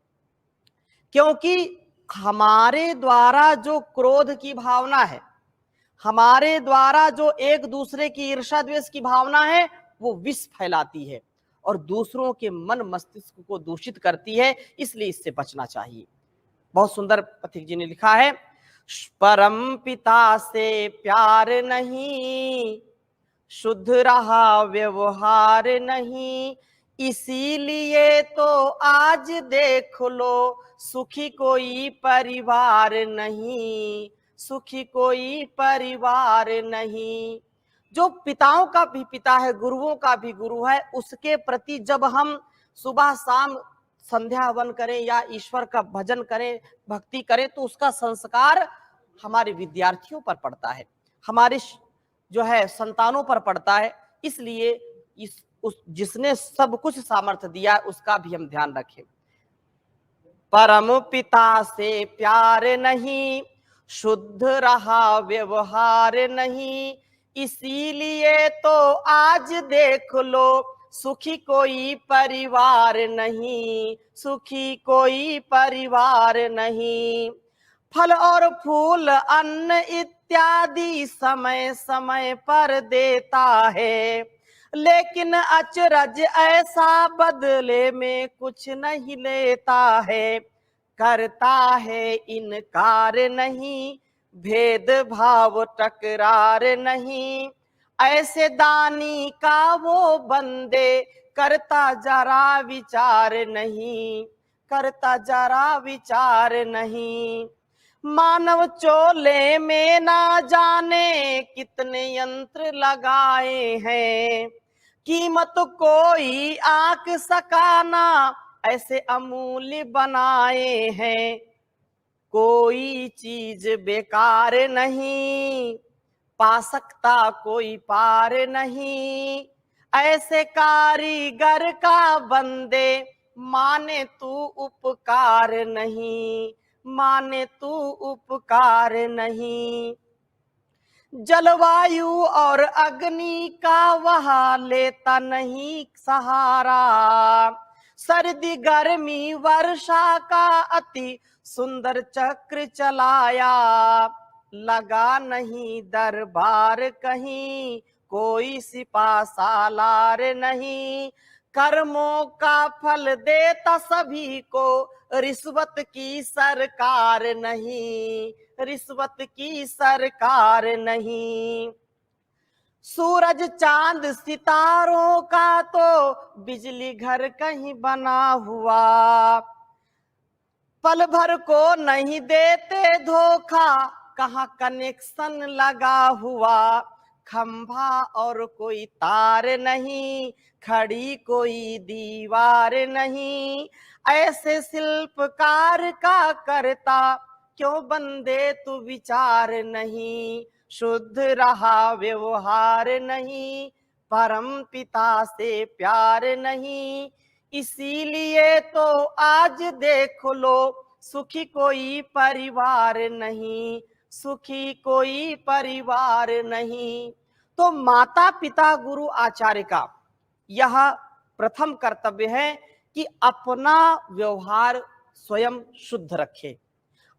क्योंकि हमारे द्वारा जो क्रोध की भावना है, हमारे द्वारा जो एक दूसरे की ईर्ष्या द्वेष की भावना है, वो विष फैलाती है और दूसरों के मन मस्तिष्क को दूषित करती है। इसलिए इससे बचना चाहिए। बहुत सुंदर पथिक जी ने लिखा है, परम पिता से प्यार नहीं, शुद्ध रहा व्यवहार नहीं, इसीलिए तो आज देख लो सुखी कोई परिवार नहीं, सुखी कोई परिवार नहीं। जो पिताओं का भी पिता है, गुरुओं का भी गुरु है, उसके प्रति जब हम सुबह शाम संध्या हवन करें या ईश्वर का भजन करें, भक्ति करें, तो उसका संस्कार हमारे विद्यार्थियों पर पड़ता है, हमारे जो है संतानों पर पड़ता है। इसलिए जिसने सब कुछ सामर्थ्य दिया उसका भी हम ध्यान रखें। परम पिता से प्यार नहीं, शुद्ध रहा व्यवहार नहीं, इसीलिए तो आज देख लो सुखी कोई परिवार नहीं, सुखी कोई परिवार नहीं। फल और फूल अन्न इत्यादि समय समय पर देता है, लेकिन अचरज ऐसा बदले में कुछ नहीं लेता है। करता है इनकार नहीं, भेदभाव टकरार नहीं, ऐसे दानी का वो बंदे करता जरा विचार नहीं, करता जरा विचार नहीं। मानव चोले में ना जाने कितने यंत्र लगाए हैं, कीमत कोई आंक सकाना ऐसे अमूल्य बनाए हैं। कोई चीज बेकार नहीं, पा सकता कोई पार नहीं, ऐसे कारीगर का बंदे माने तू उपकार नहीं, माने तू उपकार नहीं। जलवायु और अग्नि का वह लेता नहीं सहारा, सर्दी गर्मी वर्षा का अति सुंदर चक्र चलाया। लगा नहीं दरबार कहीं, कोई सिपा सालार नहीं, कर्मों का फल देता सभी को, रिश्वत की सरकार नहीं, रिश्वत की सरकार नहीं। सूरज चांद सितारों का तो बिजली घर कहीं बना हुआ, पल भर को नहीं देते धोखा, कहाँ कनेक्शन लगा हुआ। खंभा और कोई तार नहीं, खड़ी कोई दीवार नहीं, ऐसे शिल्पकार का करता क्यों बंदे तू विचार नहीं। शुद्ध रहा व्यवहार नहीं, परम पिता से प्यार नहीं, इसीलिए तो आज देख लो सुखी कोई परिवार नहीं, सुखी कोई परिवार नहीं। तो माता पिता गुरु आचार्य का यह प्रथम कर्तव्य है कि अपना व्यवहार स्वयं शुद्ध रखे,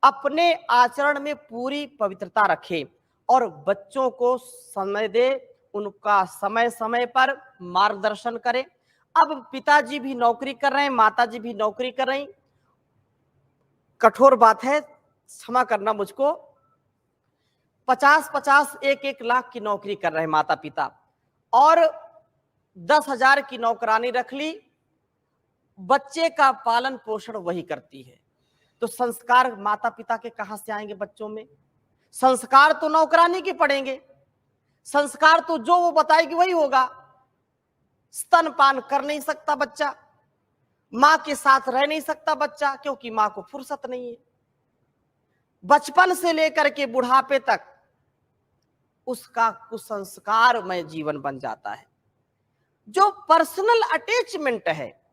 अपने आचरण में पूरी पवित्रता रखे और बच्चों को समय दे, उनका समय समय पर मार्गदर्शन करे। अब पिताजी भी नौकरी कर रहे हैं, माताजी भी नौकरी कर रही, कठोर बात है, क्षमा करना मुझको, 50-50 1-1 लाख की नौकरी कर रहे हैं माता पिता और 10,000 की नौकरानी रख ली, बच्चे का पालन पोषण वही करती है। तो संस्कार माता पिता के कहां से आएंगे बच्चों में? संस्कार तो नौकरानी के पड़ेंगे, संस्कार तो जो वो बताएगी वही होगा। स्तनपान कर नहीं सकता बच्चा, मां के साथ रह नहीं सकता बच्चा, क्योंकि मां को फुर्सत नहीं है। बचपन से लेकर के बुढ़ापे तक उसका कुसंस्कारमय जीवन बन जाता है। जो पर्सनल अटैचमेंट है,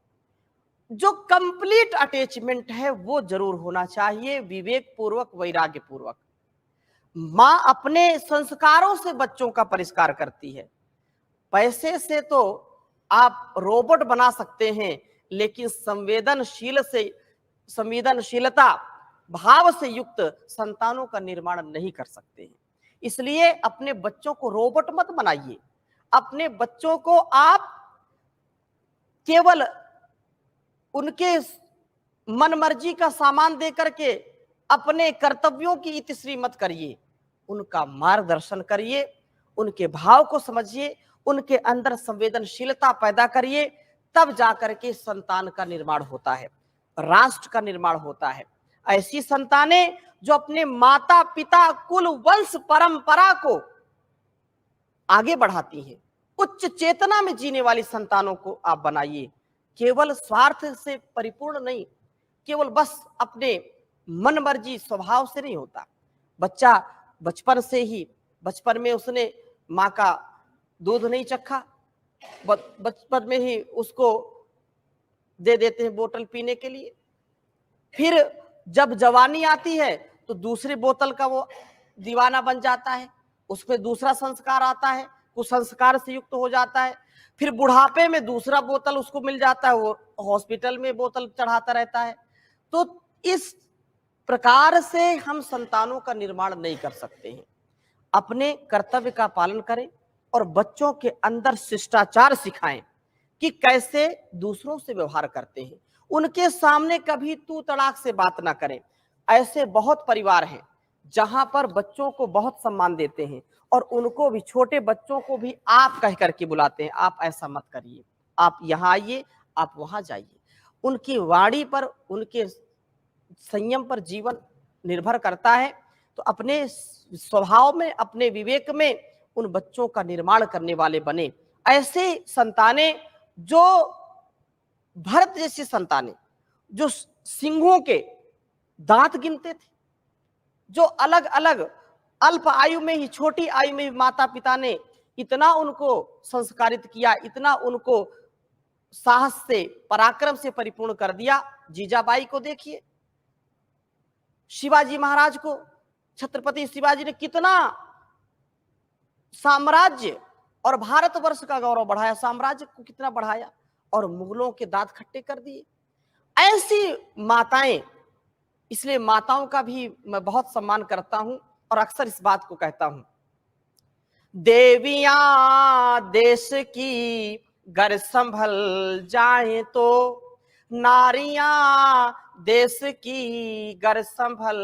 जो कंप्लीट अटैचमेंट है, वो जरूर होना चाहिए, विवेक पूर्वक, वैराग्य पूर्वक। मां अपने संस्कारों से बच्चों का परिष्कार करती है। पैसे से तो आप रोबोट बना सकते हैं, लेकिन संवेदनशीलता भाव से युक्त संतानों का निर्माण नहीं कर सकते हैं। इसलिए अपने बच्चों को रोबोट मत बनाइए। अपने बच्चों को आप केवल उनके मन मर्जी का सामान देकर के अपने कर्तव्यों की इतिश्री मत करिए। उनका मार्गदर्शन करिए, उनके भाव को समझिए, उनके अंदर संवेदनशीलता पैदा करिए, तब जाकर के संतान का निर्माण होता है, राष्ट्र का निर्माण होता है। ऐसी संतानें जो अपने माता पिता कुल वंश परंपरा को आगे बढ़ाती हैं, उच्च चेतना में जीने वाली संतानों को आप बनाइए। केवल स्वार्थ से परिपूर्ण नहीं, केवल बस अपने मन मर्जी स्वभाव से नहीं होता। बच्चा बचपन में उसने माँ का दूध नहीं चखा, बचपन में ही उसको दे देते हैं बोतल पीने के लिए। फिर जब जवानी आती है तो दूसरी बोतल का वो दीवाना बन जाता है, उसमें दूसरा संस्कार आता है, कुसंस्कार से युक्त हो जाता है। फिर बुढ़ापे में दूसरा बोतल उसको मिल जाता है, वो हॉस्पिटल में बोतल चढ़ाता रहता है। तो इस प्रकार से हम संतानों का निर्माण नहीं कर सकते हैं। अपने कर्तव्य का पालन करें और बच्चों के अंदर शिष्टाचार सिखाएं कि कैसे दूसरों से व्यवहार करते हैं। उनके सामने कभी तू तड़ाक से बात ना करें। ऐसे बहुत परिवार हैं जहां पर बच्चों को बहुत सम्मान देते हैं और उनको भी, छोटे बच्चों को भी आप कह करके बुलाते हैं, आप ऐसा मत करिए, आप यहाँ आइए, आप वहां जाइए। उनकी वाणी पर, उनके संयम पर जीवन निर्भर करता है। तो अपने स्वभाव में, अपने विवेक में उन बच्चों का निर्माण करने वाले बने। ऐसे संतानें जो भरत जैसी संतानें जो सिंहों के दांत गिनते थे, जो अलग अलग अल्प आयु में ही, छोटी आयु में ही माता पिता ने इतना उनको संस्कारित किया, इतना उनको साहस से, पराक्रम से परिपूर्ण कर दिया। जीजाबाई को देखिए, शिवाजी महाराज को, छत्रपति शिवाजी ने कितना साम्राज्य और भारतवर्ष का गौरव बढ़ाया, साम्राज्य को कितना बढ़ाया और मुगलों के दांत खट्टे कर दिए। ऐसी माताएं, इसलिए माताओं का भी मैं बहुत सम्मान करता हूं और अक्सर इस बात को कहता हूं, देवियां देश की गर संभल जाए तो नारियां देश की गर संभल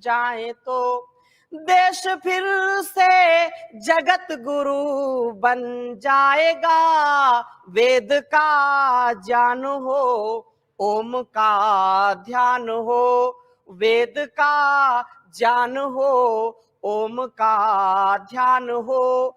जाए तो देश फिर से जगत गुरु बन जाएगा। वेद का ज्ञान हो, ओम का ध्यान हो, वेद का ज्ञान हो, ओम का ध्यान हो,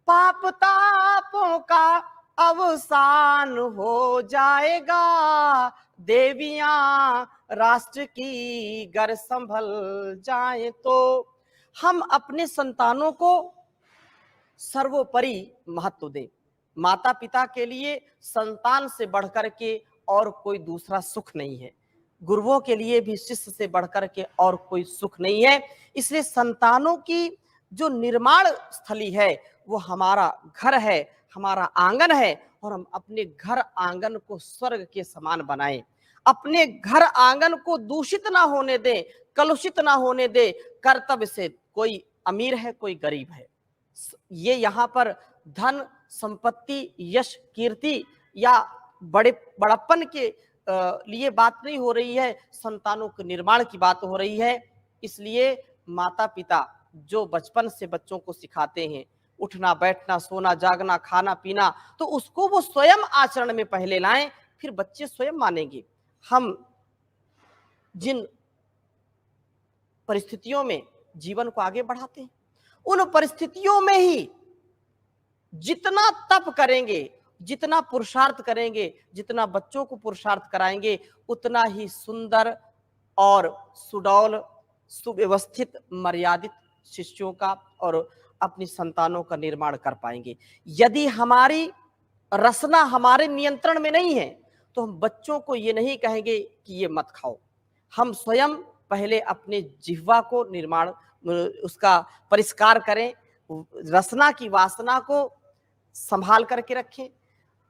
पाप तापों का अवसान हो जाएगा। देवियां राष्ट्र की गर संभल जाए तो हम अपने संतानों को सर्वोपरि महत्व दें। माता पिता के लिए संतान से बढ़कर के और कोई दूसरा सुख नहीं है, गुरुओं के लिए भी शिष्य से बढ़कर के और कोई सुख नहीं है। इसलिए संतानों की जो निर्माण स्थली है वो हमारा घर है, हमारा आंगन है, और हम अपने घर आंगन को स्वर्ग के समान बनाएं। अपने घर आंगन को दूषित ना होने दें, कलुषित ना होने दें कर्तव्य से। कोई अमीर है, कोई गरीब है, ये यहाँ पर धन संपत्ति, यश, कीर्ति या बड़प्पन के लिए बात नहीं हो रही है, संतानों के निर्माण की बात हो रही है। इसलिए माता पिता जो बचपन से बच्चों को सिखाते हैं, उठना बैठना, सोना जागना, खाना पीना, तो उसको वो स्वयं आचरण में पहले लाएं, फिर बच्चे स्वयं मानेंगे। हम जिन परिस्थितियों में जीवन को आगे बढ़ाते हैं, उन परिस्थितियों में ही जितना तप करेंगे, जितना पुरुषार्थ करेंगे, जितना बच्चों को पुरुषार्थ कराएंगे, उतना ही सुंदर और सुडौल, सुव्यवस्थित, मर्यादित शिष्यों का और अपनी संतानों का निर्माण कर पाएंगे। यदि हमारी रसना हमारे नियंत्रण में नहीं है तो हम बच्चों को ये नहीं कहेंगे कि ये मत खाओ। हम स्वयं पहले अपने जिह्वा को निर्माण, उसका परिष्कार करें, रसना की वासना को संभाल करके रखें,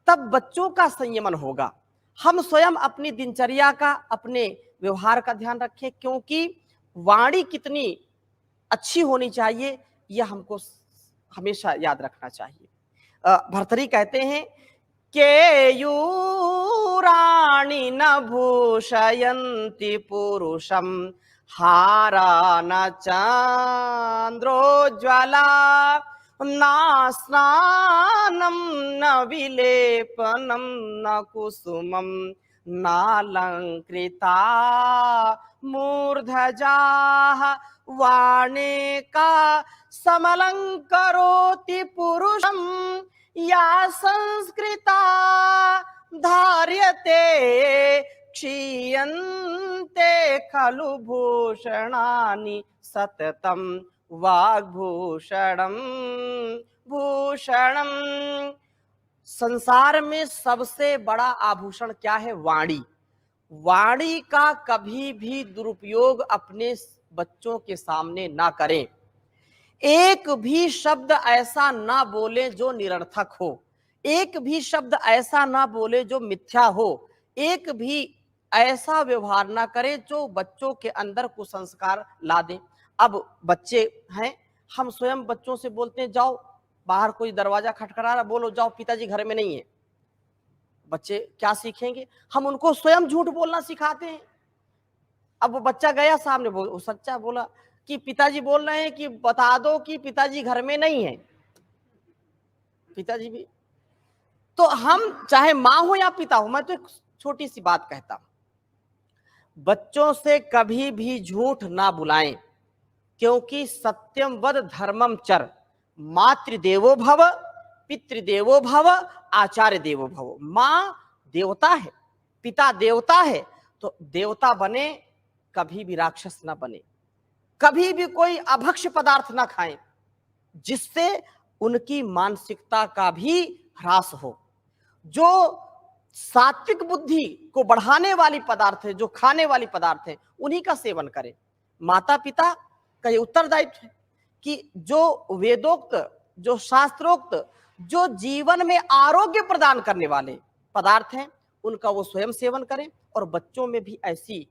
तब बच्चों का संयमन होगा। हम स्वयं अपनी दिनचर्या का, अपने व्यवहार का ध्यान रखें, क्योंकि वाणी कितनी अच्छी होनी चाहिए यह हमको हमेशा याद रखना चाहिए। भर्तृहरि कहते हैं केयूराणि न भूषयन्ति पुरुषं हारा न चंद्रोज्ज्वला न स्नानं न विलेपनं न कुसुमं नालंकृता मूर्धजाः वाणे का समलंकरोति पुरुषं या संस्कृता धार्यते क्षीयन्ते खलु भूषणानि सततं वाग्भूषणं भूषणं। संसार में सबसे बड़ा आभूषण क्या है? वाणी। वाणी का कभी भी दुरुपयोग अपने बच्चों के सामने ना करें। एक भी शब्द ऐसा ना बोले जो निरर्थक हो, एक भी शब्द ऐसा ना बोले जो मिथ्या हो, एक भी ऐसा व्यवहार ना करे जो बच्चों के अंदर कुसंस्कार ला दे। अब बच्चे हैं, हम स्वयं बच्चों से बोलते हैं जाओ बाहर कोई दरवाजा खटखटा रहा, बोलो जाओ पिताजी घर में नहीं है। बच्चे क्या सीखेंगे? हम उनको स्वयं झूठ बोलना सिखाते हैं। अब वो बच्चा गया सामने, वो सच्चा बोला कि पिताजी बोल रहे हैं कि बता दो कि पिताजी घर में नहीं है। पिताजी भी तो, हम चाहे माँ हो या पिता हो, मैं तो एक छोटी सी बात कहता हूं, बच्चों से कभी भी झूठ ना बुलाएं, क्योंकि सत्यम वद धर्मम चर, मातृदेवो भव पितृदेवो भव आचार्य देवो भव। माँ देवता है, पिता देवता है, तो देवता बने, कभी भी राक्षस ना बने। कभी भी कोई अभक्ष्य पदार्थ ना खाएं जिससे उनकी मानसिकता का भी ह्रास हो। जो सात्विक बुद्धि को बढ़ाने वाली पदार्थ है, जो खाने वाली पदार्थ है, उन्हीं का सेवन करें। माता पिता का ये उत्तरदायित्व है कि जो वेदोक्त, जो शास्त्रोक्त, जो जीवन में आरोग्य प्रदान करने वाले पदार्थ हैं, उनका वो स्वयं सेवन करें और बच्चों में भी ऐसी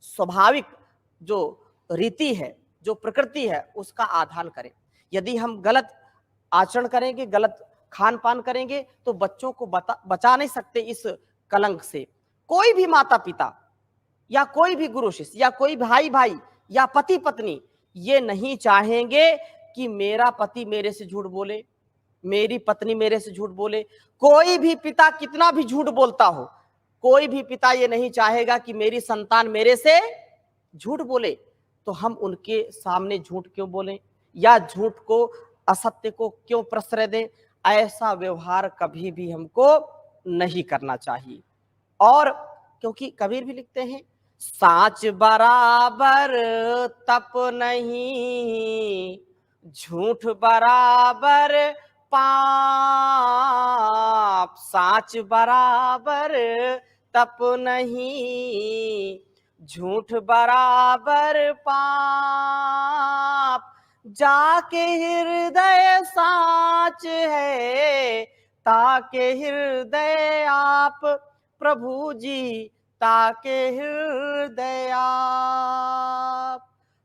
स्वाभाविक जो रीति है, जो प्रकृति है, उसका आधान करें। यदि हम गलत आचरण करेंगे, गलत खान पान करेंगे, तो बच्चों को बचा नहीं सकते इस कलंक से। कोई भी माता पिता या कोई भी गुरु शिष्य या कोई भाई भाई या पति पत्नी ये नहीं चाहेंगे कि मेरा पति मेरे से झूठ बोले, मेरी पत्नी मेरे से झूठ बोले। कोई भी पिता कितना भी झूठ बोलता हो, कोई भी पिता ये नहीं चाहेगा कि मेरी संतान मेरे से झूठ बोले। तो हम उनके सामने झूठ क्यों बोलें या झूठ को, असत्य को क्यों प्रश्रय दें? ऐसा व्यवहार कभी भी हमको नहीं करना चाहिए। और क्योंकि कबीर भी लिखते हैं, साच बराबर तप नहीं, झूठ बराबर पाप। साच बराबर तप नहीं, झूठ बराबर पाप। जाके हृदय साच है, ताके हृदय आप प्रभु जी, ताके हृदय आप।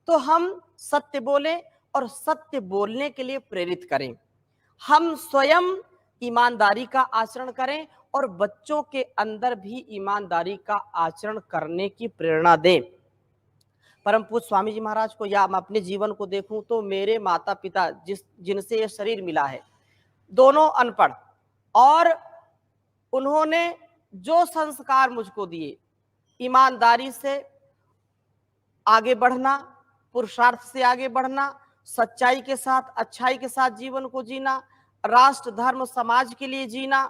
तो हम सत्य बोलें और सत्य बोलने के लिए प्रेरित करें। हम स्वयं ईमानदारी का आचरण करें और बच्चों के अंदर भी ईमानदारी का आचरण करने की प्रेरणा दें। परम पूज्य स्वामी जी महाराज को या मैं अपने जीवन को देखूं तो मेरे माता पिता जिनसे ये शरीर मिला है, दोनों अनपढ़, और उन्होंने जो संस्कार मुझको दिए, ईमानदारी से आगे बढ़ना, पुरुषार्थ से आगे बढ़ना, सच्चाई के साथ, अच्छाई के साथ जीवन को जीना, राष्ट्र धर्म समाज के लिए जीना,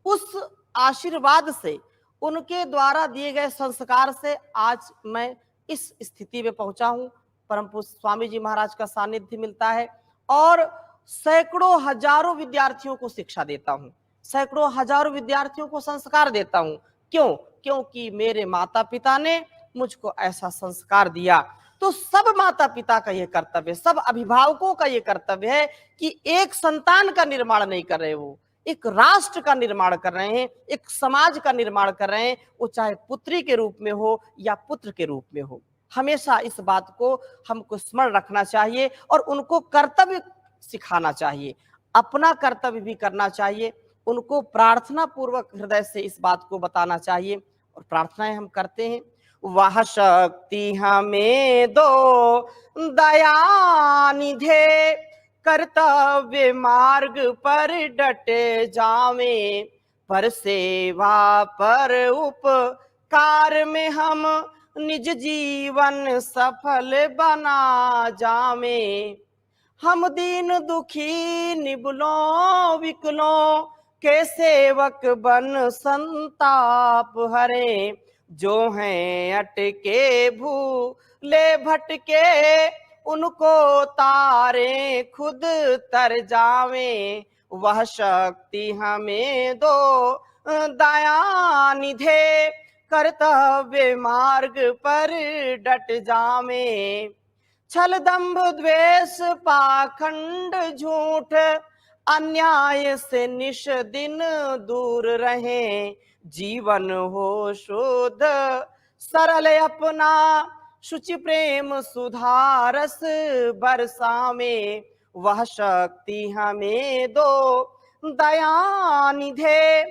उस आशीर्वाद से, उनके द्वारा दिए गए संस्कार से आज मैं इस स्थिति में पहुंचा हूं। परम पूज्य स्वामी जी महाराज का सानिध्य मिलता है और सैकड़ों हजारों विद्यार्थियों को शिक्षा देता हूं, सैकड़ों हजारों विद्यार्थियों को संस्कार देता हूं। क्यों? क्योंकि मेरे माता पिता ने मुझको ऐसा संस्कार दिया। तो सब माता पिता का यह कर्तव्य, सब अभिभावकों का यह कर्तव्य है कि एक संतान का निर्माण नहीं कर रहे, वो एक राष्ट्र का निर्माण कर रहे हैं, एक समाज का निर्माण कर रहे हैं, वो चाहे पुत्री के रूप में हो या पुत्र के रूप में हो। हमेशा इस बात को हमको स्मरण रखना चाहिए और उनको कर्तव्य सिखाना चाहिए, अपना कर्तव्य भी करना चाहिए, उनको प्रार्थना पूर्वक हृदय से इस बात को बताना चाहिए। और प्रार्थनाएं हम करते हैं, वह शक्ति हमें दो दया निधे, कर्तव्य मार्ग पर डटे जावे, पर सेवा पर उपकार में हम निज जीवन सफल बना जावे। हम दीन दुखी निबलों विकलों के सेवक बन संताप हरे, जो हैं अटके भूले भटके उनको तारे खुद तर जावे। वह शक्ति हमें दो दया निधे, कर्तव्य मार्ग पर डट जावे। छल दंभ द्वेष पाखंड झूठ अन्याय से निश दिन दूर रहें, जीवन हो शुद्ध सरल अपना शुचि प्रेम सुधारस बरसावे। वह शक्ति हमें दो दया निधे,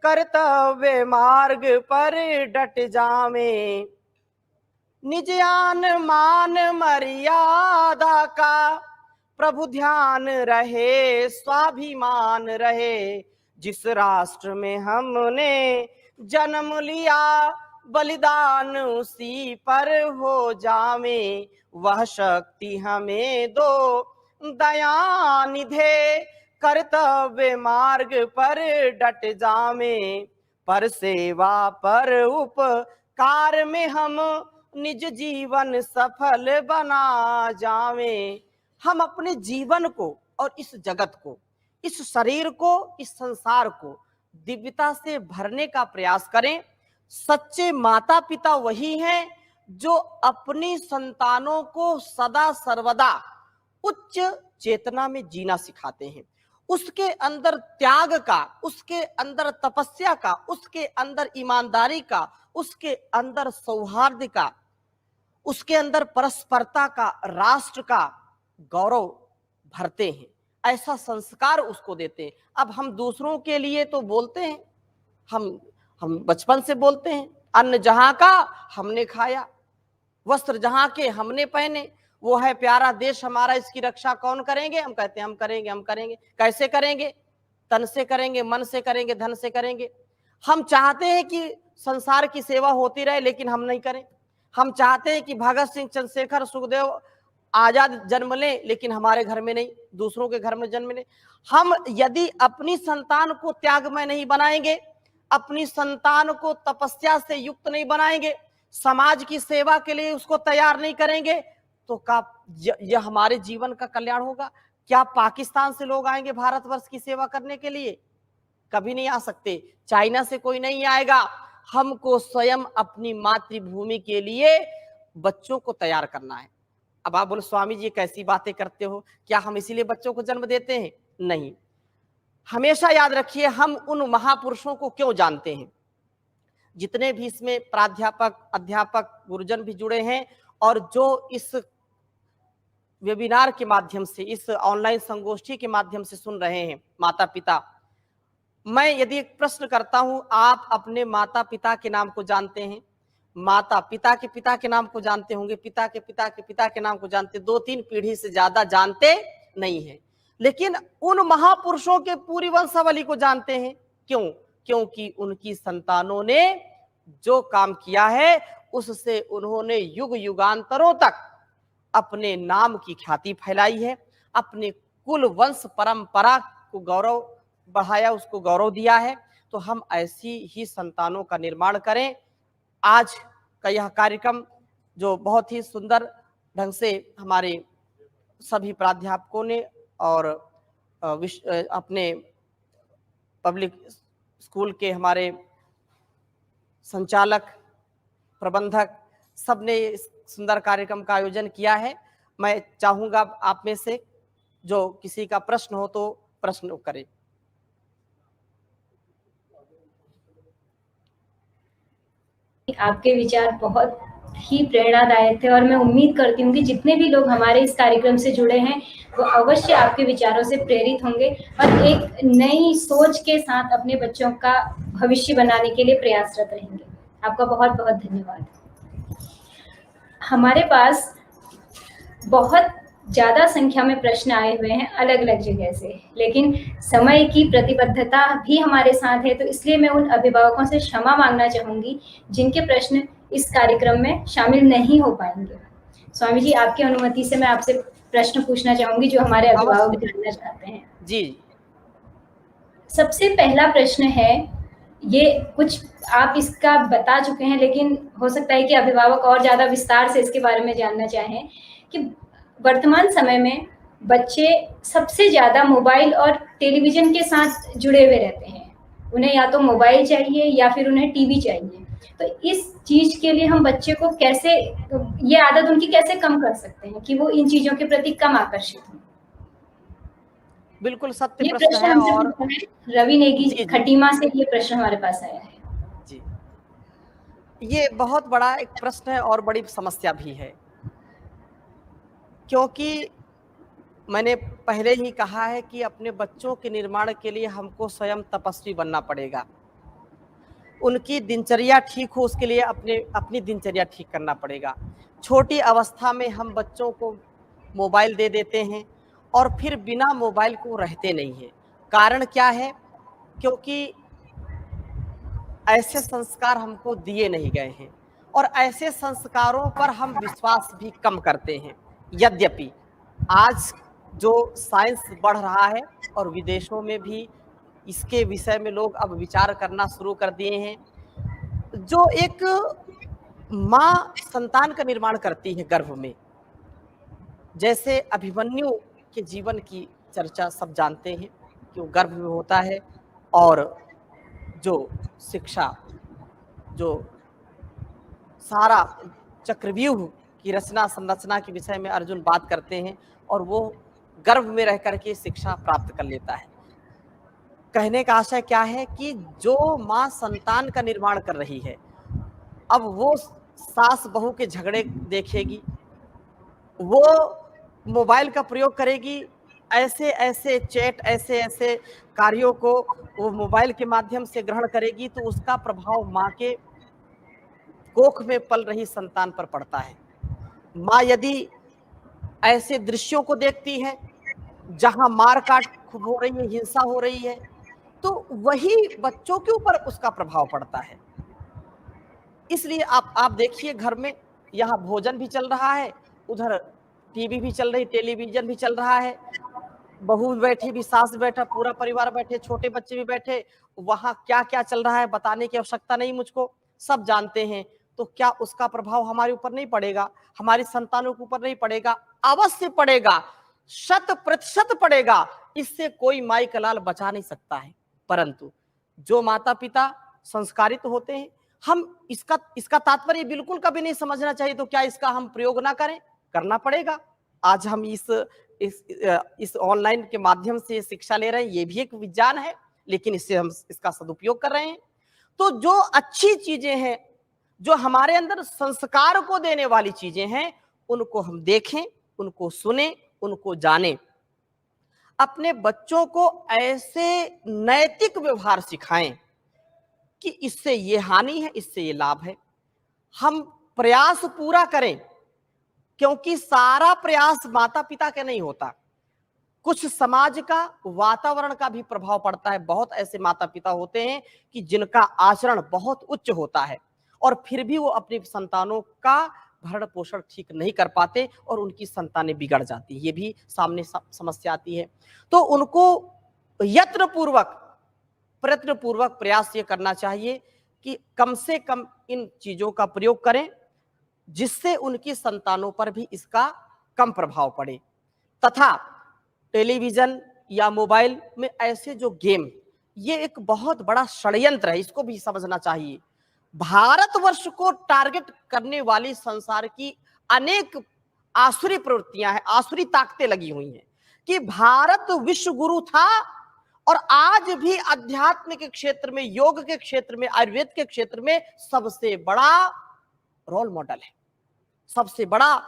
कर्तव्य मार्ग पर डट जावे। निज आन मान मर्यादा का प्रभु ध्यान रहे, स्वाभिमान रहे। जिस राष्ट्र में हमने जन्म लिया, बलिदान उसी पर हो जावे। वह शक्ति हमें दो दया निधे, कर्तव्य मार्ग पर डट जावे। पर सेवा पर उपकार में हम निज जीवन सफल बना जावे। हम अपने जीवन को और इस जगत को, इस शरीर को, इस संसार को दिव्यता से भरने का प्रयास करें। सच्चे माता पिता वही हैं जो अपनी संतानों को सदा सर्वदा उच्च चेतना में जीना सिखाते हैं, उसके अंदर त्याग का, उसके अंदर तपस्या का, उसके अंदर ईमानदारी का, उसके अंदर सौहार्द का, उसके अंदर परस्परता का, राष्ट्र का गौरव भरते हैं। ऐसा संस्कार उसको देते हैं। अब हम दूसरों के लिए तो बोलते हैं, हम बचपन से बोलते हैं, अन्न जहां का हमने खाया, वस्त्र जहां के हमने पहने, वो है प्यारा देश हमारा, इसकी रक्षा कौन करेंगे? हम कहते हैं हम करेंगे, हम करेंगे। कैसे करेंगे? तन से करेंगे, मन से करेंगे, धन से करेंगे। हम चाहते हैं कि संसार की सेवा होती रहे, लेकिन हम नहीं करें। हम चाहते हैं कि भगत सिंह, चंद्रशेखर, सुखदेव आजाद जन्म लें, लेकिन हमारे घर में नहीं, दूसरों के घर में जन्म लें। हम यदि अपनी संतान को त्यागमय नहीं बनाएंगे, अपनी संतान को तपस्या से युक्त नहीं बनाएंगे, समाज की सेवा के लिए उसको तैयार नहीं करेंगे, तो क्या यह हमारे जीवन का कल्याण होगा? क्या पाकिस्तान से लोग आएंगे भारतवर्ष की सेवा करने के लिए? कभी नहीं आ सकते। चाइना से कोई नहीं आएगा। हमको स्वयं अपनी मातृभूमि के लिए बच्चों को तैयार करना है। अब आप बोले स्वामी जी कैसी बातें करते हो, क्या हम इसीलिए बच्चों को जन्म देते हैं? नहीं। हमेशा याद रखिए, हम उन महापुरुषों को क्यों जानते हैं? जितने भी इसमें प्राध्यापक, अध्यापक, गुरुजन भी जुड़े हैं और जो इस वेबिनार के माध्यम से, इस ऑनलाइन संगोष्ठी के माध्यम से सुन रहे हैं, माता पिता, मैं यदि एक प्रश्न करता हूं, आप अपने माता पिता के नाम को जानते हैं? माता पिता के पिता के नाम को जानते होंगे, पिता के पिता के पिता के नाम को जानते, 2-3 पीढ़ी से ज्यादा जानते नहीं है। लेकिन उन महापुरुषों के पूरी वंशावली को जानते हैं। क्यों? क्योंकि उनकी संतानों ने जो काम किया है उससे उन्होंने युग युगांतरों तक अपने नाम की ख्याति फैलाई है, अपने कुल वंश परंपरा को गौरव बढ़ाया, उसको गौरव दिया है। तो हम ऐसी ही संतानों का निर्माण करें। आज का यह कार्यक्रम जो बहुत ही सुंदर ढंग से हमारे सभी प्राध्यापकों ने और अपने पब्लिक स्कूल के हमारे संचालक, प्रबंधक सब ने इस सुंदर कार्यक्रम का आयोजन किया है। मैं चाहूंगा आप में से जो किसी का प्रश्न हो तो प्रश्न करें। आपके विचार बहुत ही प्रेरणादायक थे और मैं उम्मीद करती हूँ कि जितने भी लोग हमारे इस कार्यक्रम से जुड़े हैं वो अवश्य आपके विचारों से प्रेरित होंगे और एक नई सोच के साथ अपने बच्चों का भविष्य बनाने के लिए प्रयासरत रहेंगे। आपका बहुत बहुत धन्यवाद। हमारे पास बहुत ज़्यादा संख्या में प्रश्न आए हुए हैं अलग अलग जगह से, लेकिन समय की प्रतिबद्धता भी हमारे साथ है, तो इसलिए मैं उन अभिभावकों से क्षमा मांगना चाहूँगी जिनके प्रश्न इस कार्यक्रम में शामिल नहीं हो पाएंगे। स्वामी जी, आपकी अनुमति से मैं आपसे प्रश्न पूछना चाहूँगी जो हमारे अभिभावक जानना चाहते हैं। जी। सबसे पहला प्रश्न है, ये कुछ आप इसका बता चुके हैं, लेकिन हो सकता है कि अभिभावक और ज़्यादा विस्तार से इसके बारे में जानना चाहें कि वर्तमान समय में बच्चे सबसे ज़्यादा मोबाइल और टेलीविज़न के साथ जुड़े हुए रहते हैं। उन्हें या तो मोबाइल चाहिए या फिर उन्हें टीवी चाहिए। तो इस चीज़ के लिए हम बच्चे को कैसे, ये आदत उनकी कैसे कम कर सकते हैं कि वो इन चीज़ों के प्रति कम आकर्षित हों? बिल्कुल सत्य ये प्रश्न है और रवि नेगी खटीमा से ये प्रश्न हमारे पास आया है। जी, ये बहुत बड़ा एक प्रश्न है और बड़ी समस्या भी है, क्योंकि मैंने पहले ही कहा है कि अपने बच्चों के निर्माण के लिए हमको स्वयं तपस्वी बनना पड़ेगा। उनकी दिनचर्या ठीक हो उसके लिए अपनी दिनचर्या ठीक करना पड़ेगा। छोटी अवस्था में हम बच्चों को मोबाइल दे देते हैं और फिर बिना मोबाइल को रहते नहीं हैं। कारण क्या है? क्योंकि ऐसे संस्कार हमको दिए नहीं गए हैं और ऐसे संस्कारों पर हम विश्वास भी कम करते हैं। यद्यपि आज जो साइंस बढ़ रहा है और विदेशों में भी इसके विषय में लोग अब विचार करना शुरू कर दिए हैं, जो एक माँ संतान का निर्माण करती है गर्भ में, जैसे अभिमन्यु के जीवन की चर्चा सब जानते हैं कि वो गर्भ में होता है और जो शिक्षा, जो सारा चक्रव्यूह की रचना संरचना के विषय में अर्जुन बात करते हैं और वो गर्भ में रह करके शिक्षा प्राप्त कर लेता है। कहने का आशय क्या है कि जो माँ संतान का निर्माण कर रही है, अब वो सास बहू के झगड़े देखेगी, वो मोबाइल का प्रयोग करेगी, ऐसे ऐसे चैट, ऐसे ऐसे कार्यों को वो मोबाइल के माध्यम से ग्रहण करेगी, तो उसका प्रभाव माँ के कोख में पल रही संतान पर पड़ता है। माँ यदि ऐसे दृश्यों को देखती है जहां मार काट खूब हो रही है, हिंसा हो रही है, तो वही बच्चों के ऊपर उसका प्रभाव पड़ता है। इसलिए आप देखिए, घर में यहाँ भोजन भी चल रहा है, उधर टीवी भी चल रही, टेलीविजन भी चल रहा है, बहू भी बैठी, भी सास बैठा, पूरा परिवार बैठे, छोटे बच्चे भी बैठे, वहां क्या क्या चल रहा है बताने की आवश्यकता नहीं मुझको, सब जानते हैं। तो क्या उसका प्रभाव हमारे ऊपर नहीं पड़ेगा, हमारी संतानों के ऊपर नहीं पड़ेगा? अवश्य पड़ेगा, 100% पड़ेगा। इससे कोई माई का लाल बचा नहीं सकता है। परंतु जो माता पिता संस्कारित होते हैं, हम इसका तात्पर्य बिल्कुल कभी नहीं समझना चाहिए तो क्या इसका हम प्रयोग ना करें? करना पड़ेगा। आज हम इस ऑनलाइन के माध्यम से शिक्षा ले रहे हैं, ये भी एक विज्ञान है, लेकिन इससे हम इसका सदुपयोग कर रहे हैं। तो जो अच्छी चीजें हैं, जो हमारे अंदर संस्कार को देने वाली चीजें हैं, उनको हम देखें, उनको सुने, उनको जाने। अपने बच्चों को ऐसे नैतिक व्यवहार सिखाएं कि इससे ये हानि है, इससे ये लाभ है। हम प्रयास पूरा करें, क्योंकि सारा प्रयास माता पिता के नहीं होता। कुछ समाज का, वातावरण का भी प्रभाव पड़ता है। बहुत ऐसे माता पिता होते हैं कि जिनका आचरण बहुत उच्च होता है और फिर भी वो अपनी संतानों का भरण पोषण ठीक नहीं कर पाते और उनकी संतानें बिगड़ जाती है। ये भी सामने समस्या आती है। तो उनको प्रयत्न पूर्वक प्रयास ये करना चाहिए कि कम से कम इन चीजों का प्रयोग करें जिससे उनकी संतानों पर भी इसका कम प्रभाव पड़े। तथा टेलीविजन या मोबाइल में ऐसे जो गेम, ये एक बहुत बड़ा षड्यंत्र है, इसको भी समझना चाहिए। भारतवर्ष को टारगेट करने वाली संसार की अनेक आसुरी प्रवृत्तियां हैं, आसुरी ताकतें लगी हुई हैं कि भारत विश्व गुरु था और आज भी अध्यात्म के क्षेत्र में, योग के क्षेत्र में, आयुर्वेद के क्षेत्र में सबसे बड़ा रोल मॉडल है, सबसे बड़ा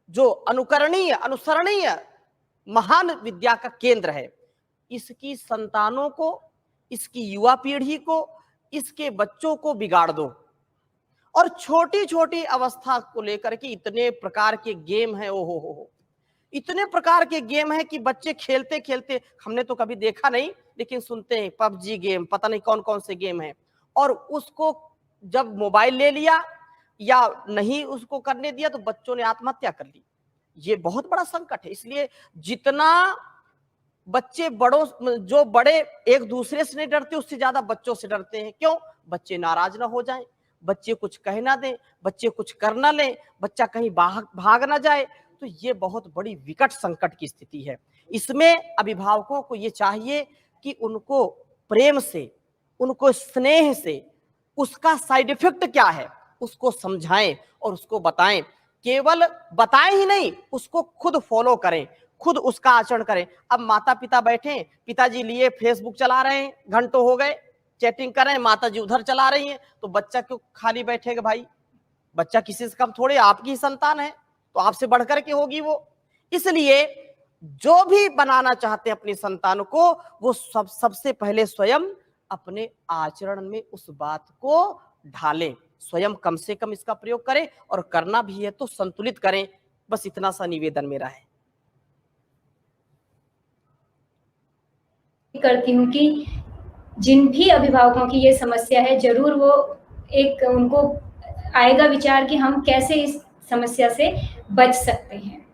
जो अनुसरणीय महान विद्या का केंद्र है। इसकी संतानों को, इसकी युवा पीढ़ी को, इसके बच्चों को बिगाड़ दो और छोटी छोटी अवस्था को लेकर के इतने प्रकार के गेम हैं, हो इतने प्रकार के गेम हैं कि बच्चे खेलते खेलते, हमने तो कभी देखा नहीं लेकिन सुनते हैं पबजी गेम, पता नहीं कौन कौन से गेम हैं, और उसको जब मोबाइल ले लिया या नहीं उसको करने दिया तो बच्चों ने आत्महत्या कर ली। ये बहुत बड़ा संकट है। इसलिए जितना बच्चे जो बड़े एक दूसरे से नहीं डरते, उससे ज्यादा बच्चों से डरते हैं। क्यों? बच्चे नाराज ना हो जाएं, बच्चे कुछ कह ना दें, बच्चे कुछ कर ना लें, बच्चा कहीं भाग ना जाए। तो ये बहुत बड़ी विकट संकट की स्थिति है। इसमें अभिभावकों को ये चाहिए कि उनको प्रेम से, उनको स्नेह से उसका साइड इफेक्ट क्या है उसको समझाएं और उसको बताएं। केवल बताएं ही नहीं, उसको खुद फॉलो करें, खुद उसका आचरण करें। अब माता पिता बैठे, पिताजी लिए फेसबुक चला रहे हैं, घंटों हो गए चैटिंग कर रहे हैं, माता जी उधर चला रही हैं, तो बच्चा क्यों खाली बैठेगा भाई? बच्चा किसी से कम थोड़े, आपकी ही संतान है, तो आपसे बढ़कर के होगी वो। इसलिए जो भी बनाना चाहते हैं अपनी संतान को, वो सबसे पहले स्वयं अपने आचरण में उस बात को ढालें, स्वयं कम से कम इसका प्रयोग करें और करना भी है तो संतुलित करें। बस इतना सा निवेदन मेरा है। करती हूँ कि जिन भी अभिभावकों की ये समस्या है, जरूर वो एक उनको आएगा विचार कि हम कैसे इस समस्या से बच सकते हैं।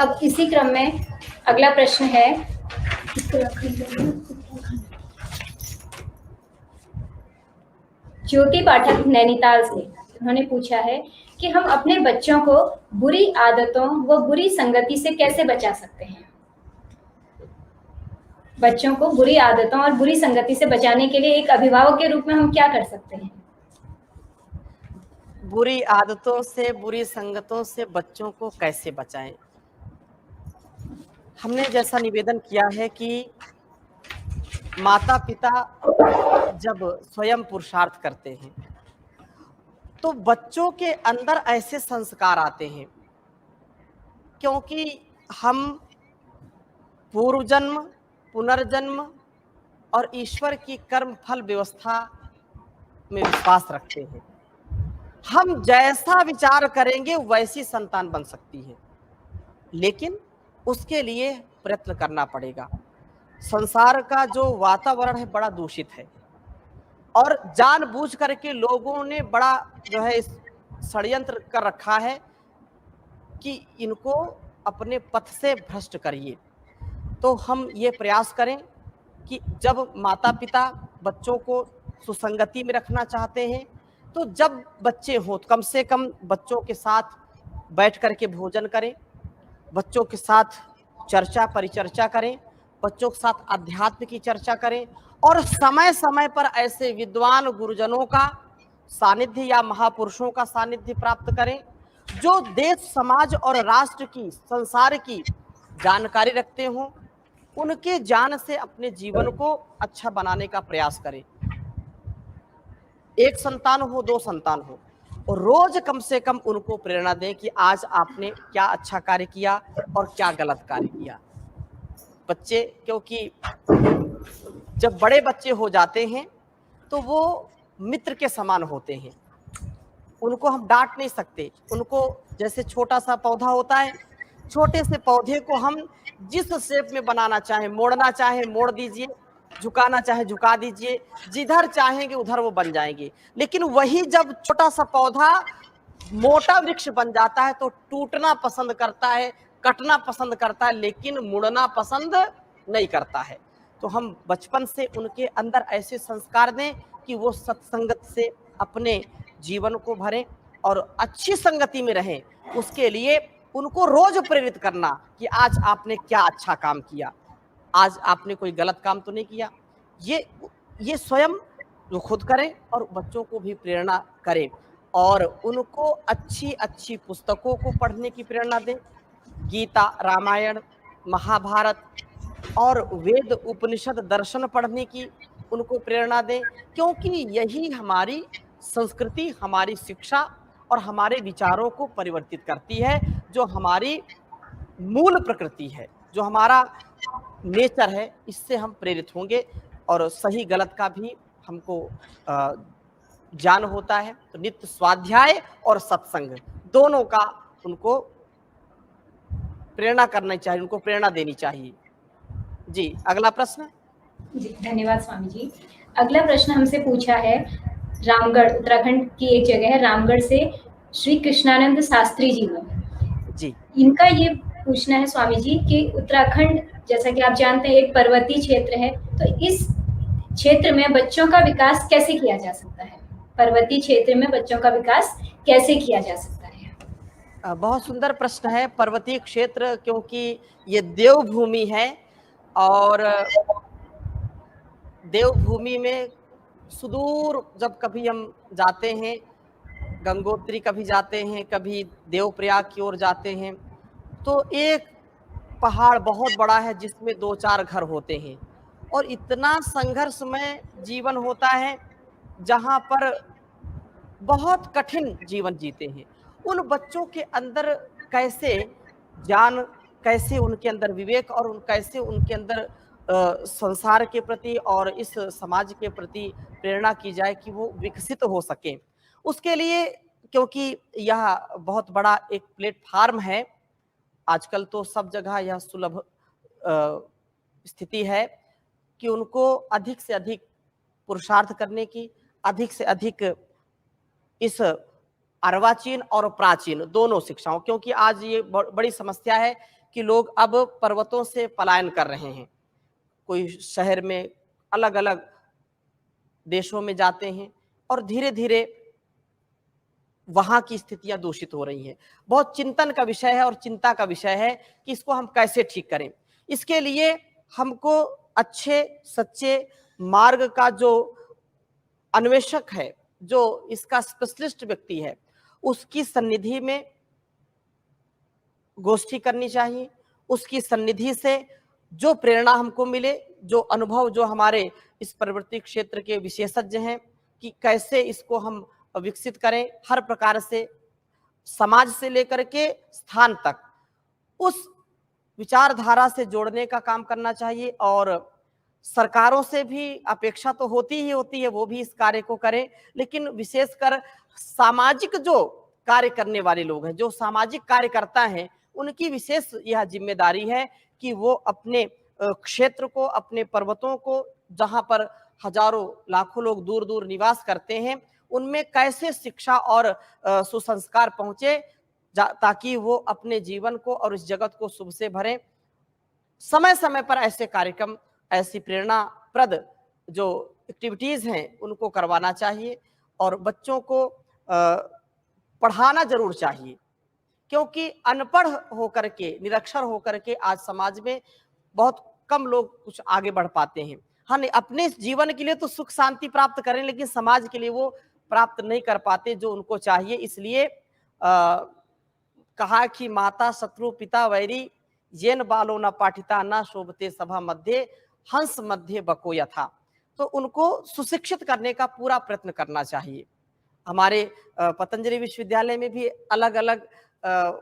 अब इसी क्रम में अगला प्रश्न है, ज्योति पाठक नैनीताल से। उन्होंने पूछा है कि हम अपने बच्चों को बुरी आदतों व बुरी संगति से कैसे बचा सकते हैं। बच्चों को बुरी आदतों और बुरी संगति से बचाने के लिए एक अभिभावक के रूप में हम क्या कर सकते हैं? बुरी आदतों से, बुरी संगतों से बच्चों को कैसे बचाएं? हमने जैसा निवेदन किया है कि माता पिता जब स्वयं पुरुषार्थ करते हैं तो बच्चों के अंदर ऐसे संस्कार आते हैं, क्योंकि हम पूर्व जन्म, पुनर्जन्म और ईश्वर की कर्म फल व्यवस्था में विश्वास रखते हैं। हम जैसा विचार करेंगे वैसी संतान बन सकती है, लेकिन उसके लिए प्रयत्न करना पड़ेगा। संसार का जो वातावरण है बड़ा दूषित है और जानबूझ करके लोगों ने बड़ा जो है षड्यंत्र कर रखा है कि इनको अपने पथ से भ्रष्ट करिए। तो हम ये प्रयास करें कि जब माता पिता बच्चों को सुसंगति में रखना चाहते हैं तो जब बच्चे हों तो कम से कम बच्चों के साथ बैठ करके भोजन करें, बच्चों के साथ चर्चा परिचर्चा करें, बच्चों के साथ अध्यात्म की चर्चा करें और समय समय पर ऐसे विद्वान गुरुजनों का सानिध्य या महापुरुषों का सानिध्य प्राप्त करें जो देश, समाज और राष्ट्र की, संसार की जानकारी रखते हों। उनके ज्ञान से अपने जीवन को अच्छा बनाने का प्रयास करें। एक संतान हो, दो संतान हो, और रोज कम से कम उनको प्रेरणा दें कि आज आपने क्या अच्छा कार्य किया और क्या गलत कार्य किया। बच्चे, क्योंकि जब बड़े बच्चे हो जाते हैं तो वो मित्र के समान होते हैं, उनको हम डांट नहीं सकते। उनको जैसे छोटा सा पौधा होता है, छोटे से पौधे को हम जिस शेप में बनाना चाहे, मोड़ना चाहे मोड़ दीजिए, झुकाना चाहे झुका दीजिए, जिधर चाहेंगे उधर वो बन जाएंगे। लेकिन वही जब छोटा सा पौधा मोटा वृक्ष बन जाता है तो टूटना पसंद करता है, कटना पसंद करता है, लेकिन मुड़ना पसंद नहीं करता है। तो हम बचपन से उनके अंदर ऐसे संस्कार दें कि वो सत्संगत से अपने जीवन को भरें और अच्छी संगति में रहें। उसके लिए उनको रोज प्रेरित करना कि आज आपने क्या अच्छा काम किया, आज आपने कोई गलत काम तो नहीं किया। ये स्वयं जो खुद करें और बच्चों को भी प्रेरणा करें और उनको अच्छी अच्छी पुस्तकों को पढ़ने की प्रेरणा दें। गीता, रामायण, महाभारत और वेद, उपनिषद, दर्शन पढ़ने की उनको प्रेरणा दें, क्योंकि यही हमारी संस्कृति, हमारी शिक्षा और हमारे विचारों को परिवर्तित करती है। जो हमारी मूल प्रकृति है, जो हमारा नेचर है, इससे हम प्रेरित होंगे और सही गलत का भी हमको ज्ञान होता है। तो नित्य स्वाध्याय और सत्संग दोनों का उनको प्रेरणा करनी चाहिए, उनको प्रेरणा देनी चाहिए। जी, अगला प्रश्न। जी धन्यवाद स्वामी जी। अगला प्रश्न हमसे पूछा है रामगढ़, उत्तराखंड की एक जगह है रामगढ़ से, श्री कृष्णानंद शास्त्री जी ने। जी, इनका ये पूछना है स्वामी जी कि उत्तराखंड जैसा कि आप जानते हैं एक पर्वतीय क्षेत्र है, तो इस क्षेत्र में बच्चों का विकास कैसे किया जा सकता है? पर्वतीय क्षेत्र में बच्चों का विकास कैसे किया जा सकता है? बहुत सुंदर प्रश्न है। पर्वतीय क्षेत्र, क्योंकि ये देवभूमि है और देवभूमि में सुदूर जब कभी हम जाते हैं, गंगोत्री कभी जाते हैं, कभी देवप्रयाग की ओर जाते हैं, तो एक पहाड़ बहुत बड़ा है जिसमें 2-4 घर होते हैं और इतना संघर्षमय जीवन होता है जहाँ पर बहुत कठिन जीवन जीते हैं। उन बच्चों के अंदर कैसे ज्ञान, कैसे उनके अंदर विवेक और कैसे उनके अंदर संसार के प्रति और इस समाज के प्रति प्रेरणा की जाए कि वो विकसित हो सके। उसके लिए, क्योंकि यह बहुत बड़ा एक प्लेटफार्म है, आजकल तो सब जगह यह सुलभ स्थिति है कि उनको अधिक से अधिक पुरुषार्थ करने की, अधिक से अधिक इस अर्वाचीन और प्राचीन दोनों शिक्षाओं, क्योंकि आज ये बड़ी समस्या है कि लोग अब पर्वतों से पलायन कर रहे हैं। कोई शहर में, अलग अलग देशों में जाते हैं और धीरे धीरे वहां की स्थितियां दूषित हो रही हैं। बहुत चिंतन का विषय है और चिंता का विषय है कि इसको हम कैसे ठीक करें। इसके लिए हमको अच्छे सच्चे मार्ग का जो अन्वेषक है, जो इसका स्पेशलिस्ट व्यक्ति है, उसकी सन्निधि में गोष्ठी करनी चाहिए। उसकी सन्निधि से जो प्रेरणा हमको मिले, जो अनुभव, जो हमारे इस प्रवृत्ति क्षेत्र के विशेषज्ञ हैं कि कैसे इसको हम विकसित करें, हर प्रकार से समाज से लेकर के स्थान तक उस विचारधारा से जोड़ने का काम करना चाहिए। और सरकारों से भी अपेक्षा तो होती ही होती है, वो भी इस कार्य को करें, लेकिन विशेषकर सामाजिक जो कार्य करने वाले लोग हैं, जो सामाजिक कार्यकर्ता हैं, उनकी विशेष यह जिम्मेदारी है कि वो अपने क्षेत्र को, अपने पर्वतों को, जहां पर हजारों लाखों लोग दूर दूर निवास करते हैं, उनमें कैसे शिक्षा और सुसंस्कार पहुंचे ताकि वो अपने जीवन को और इस जगत को शुभ से भरें। समय समय पर ऐसे कार्यक्रम, ऐसी प्रेरणाप्रद जो एक्टिविटीज हैं, उनको करवाना चाहिए और बच्चों को पढ़ाना जरूर चाहिए, क्योंकि अनपढ़ होकर के, निरक्षर होकर के आज समाज में बहुत कम लोग कुछ आगे बढ़ पाते हैं। हाँ, अपने जीवन के लिए तो सुख शांति प्राप्त करें, लेकिन समाज के लिए वो प्राप्त नहीं कर पाते जो उनको चाहिए। इसलिए कहा कि माता शत्रु पिता वैरी, येन बालो न पाठिता न शोभते सभा मध्य, हंस मध्य बको यथा। तो उनको सुशिक्षित करने का पूरा प्रयत्न करना चाहिए। हमारे पतंजलि विश्वविद्यालय में भी अलग अलग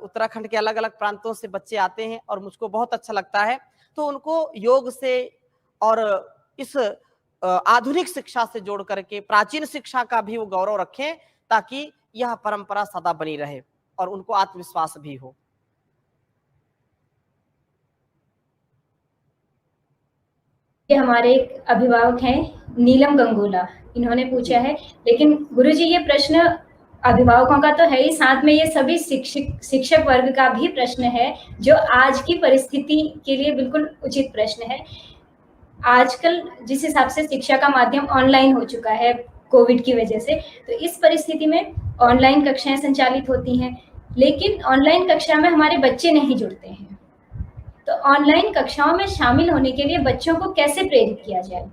उत्तराखंड के अलग अलग प्रांतों से बच्चे आते हैं और मुझको बहुत अच्छा लगता है। तो उनको योग से और इस आधुनिक शिक्षा से जोड़ करके प्राचीन शिक्षा का भी वो गौरव रखें, ताकि यह परंपरा सदा बनी रहे और उनको आत्मविश्वास भी हो। ये हमारे एक अभिभावक हैं नीलम गंगोला, इन्होंने पूछा है। लेकिन गुरुजी ये प्रश्न अभिभावकों का तो है ही, साथ में ये सभी शिक्षक वर्ग का भी प्रश्न है, जो आज की परिस्थिति के लिए बिल्कुल उचित प्रश्न है। आजकल जिस हिसाब से शिक्षा का माध्यम ऑनलाइन हो चुका है कोविड की वजह से, तो इस परिस्थिति में ऑनलाइन कक्षाएं संचालित होती हैं, लेकिन ऑनलाइन कक्षा में हमारे बच्चे नहीं जुड़ते हैं। तो ऑनलाइन कक्षाओं में शामिल होने के लिए बच्चों को कैसे प्रेरित किया जाए,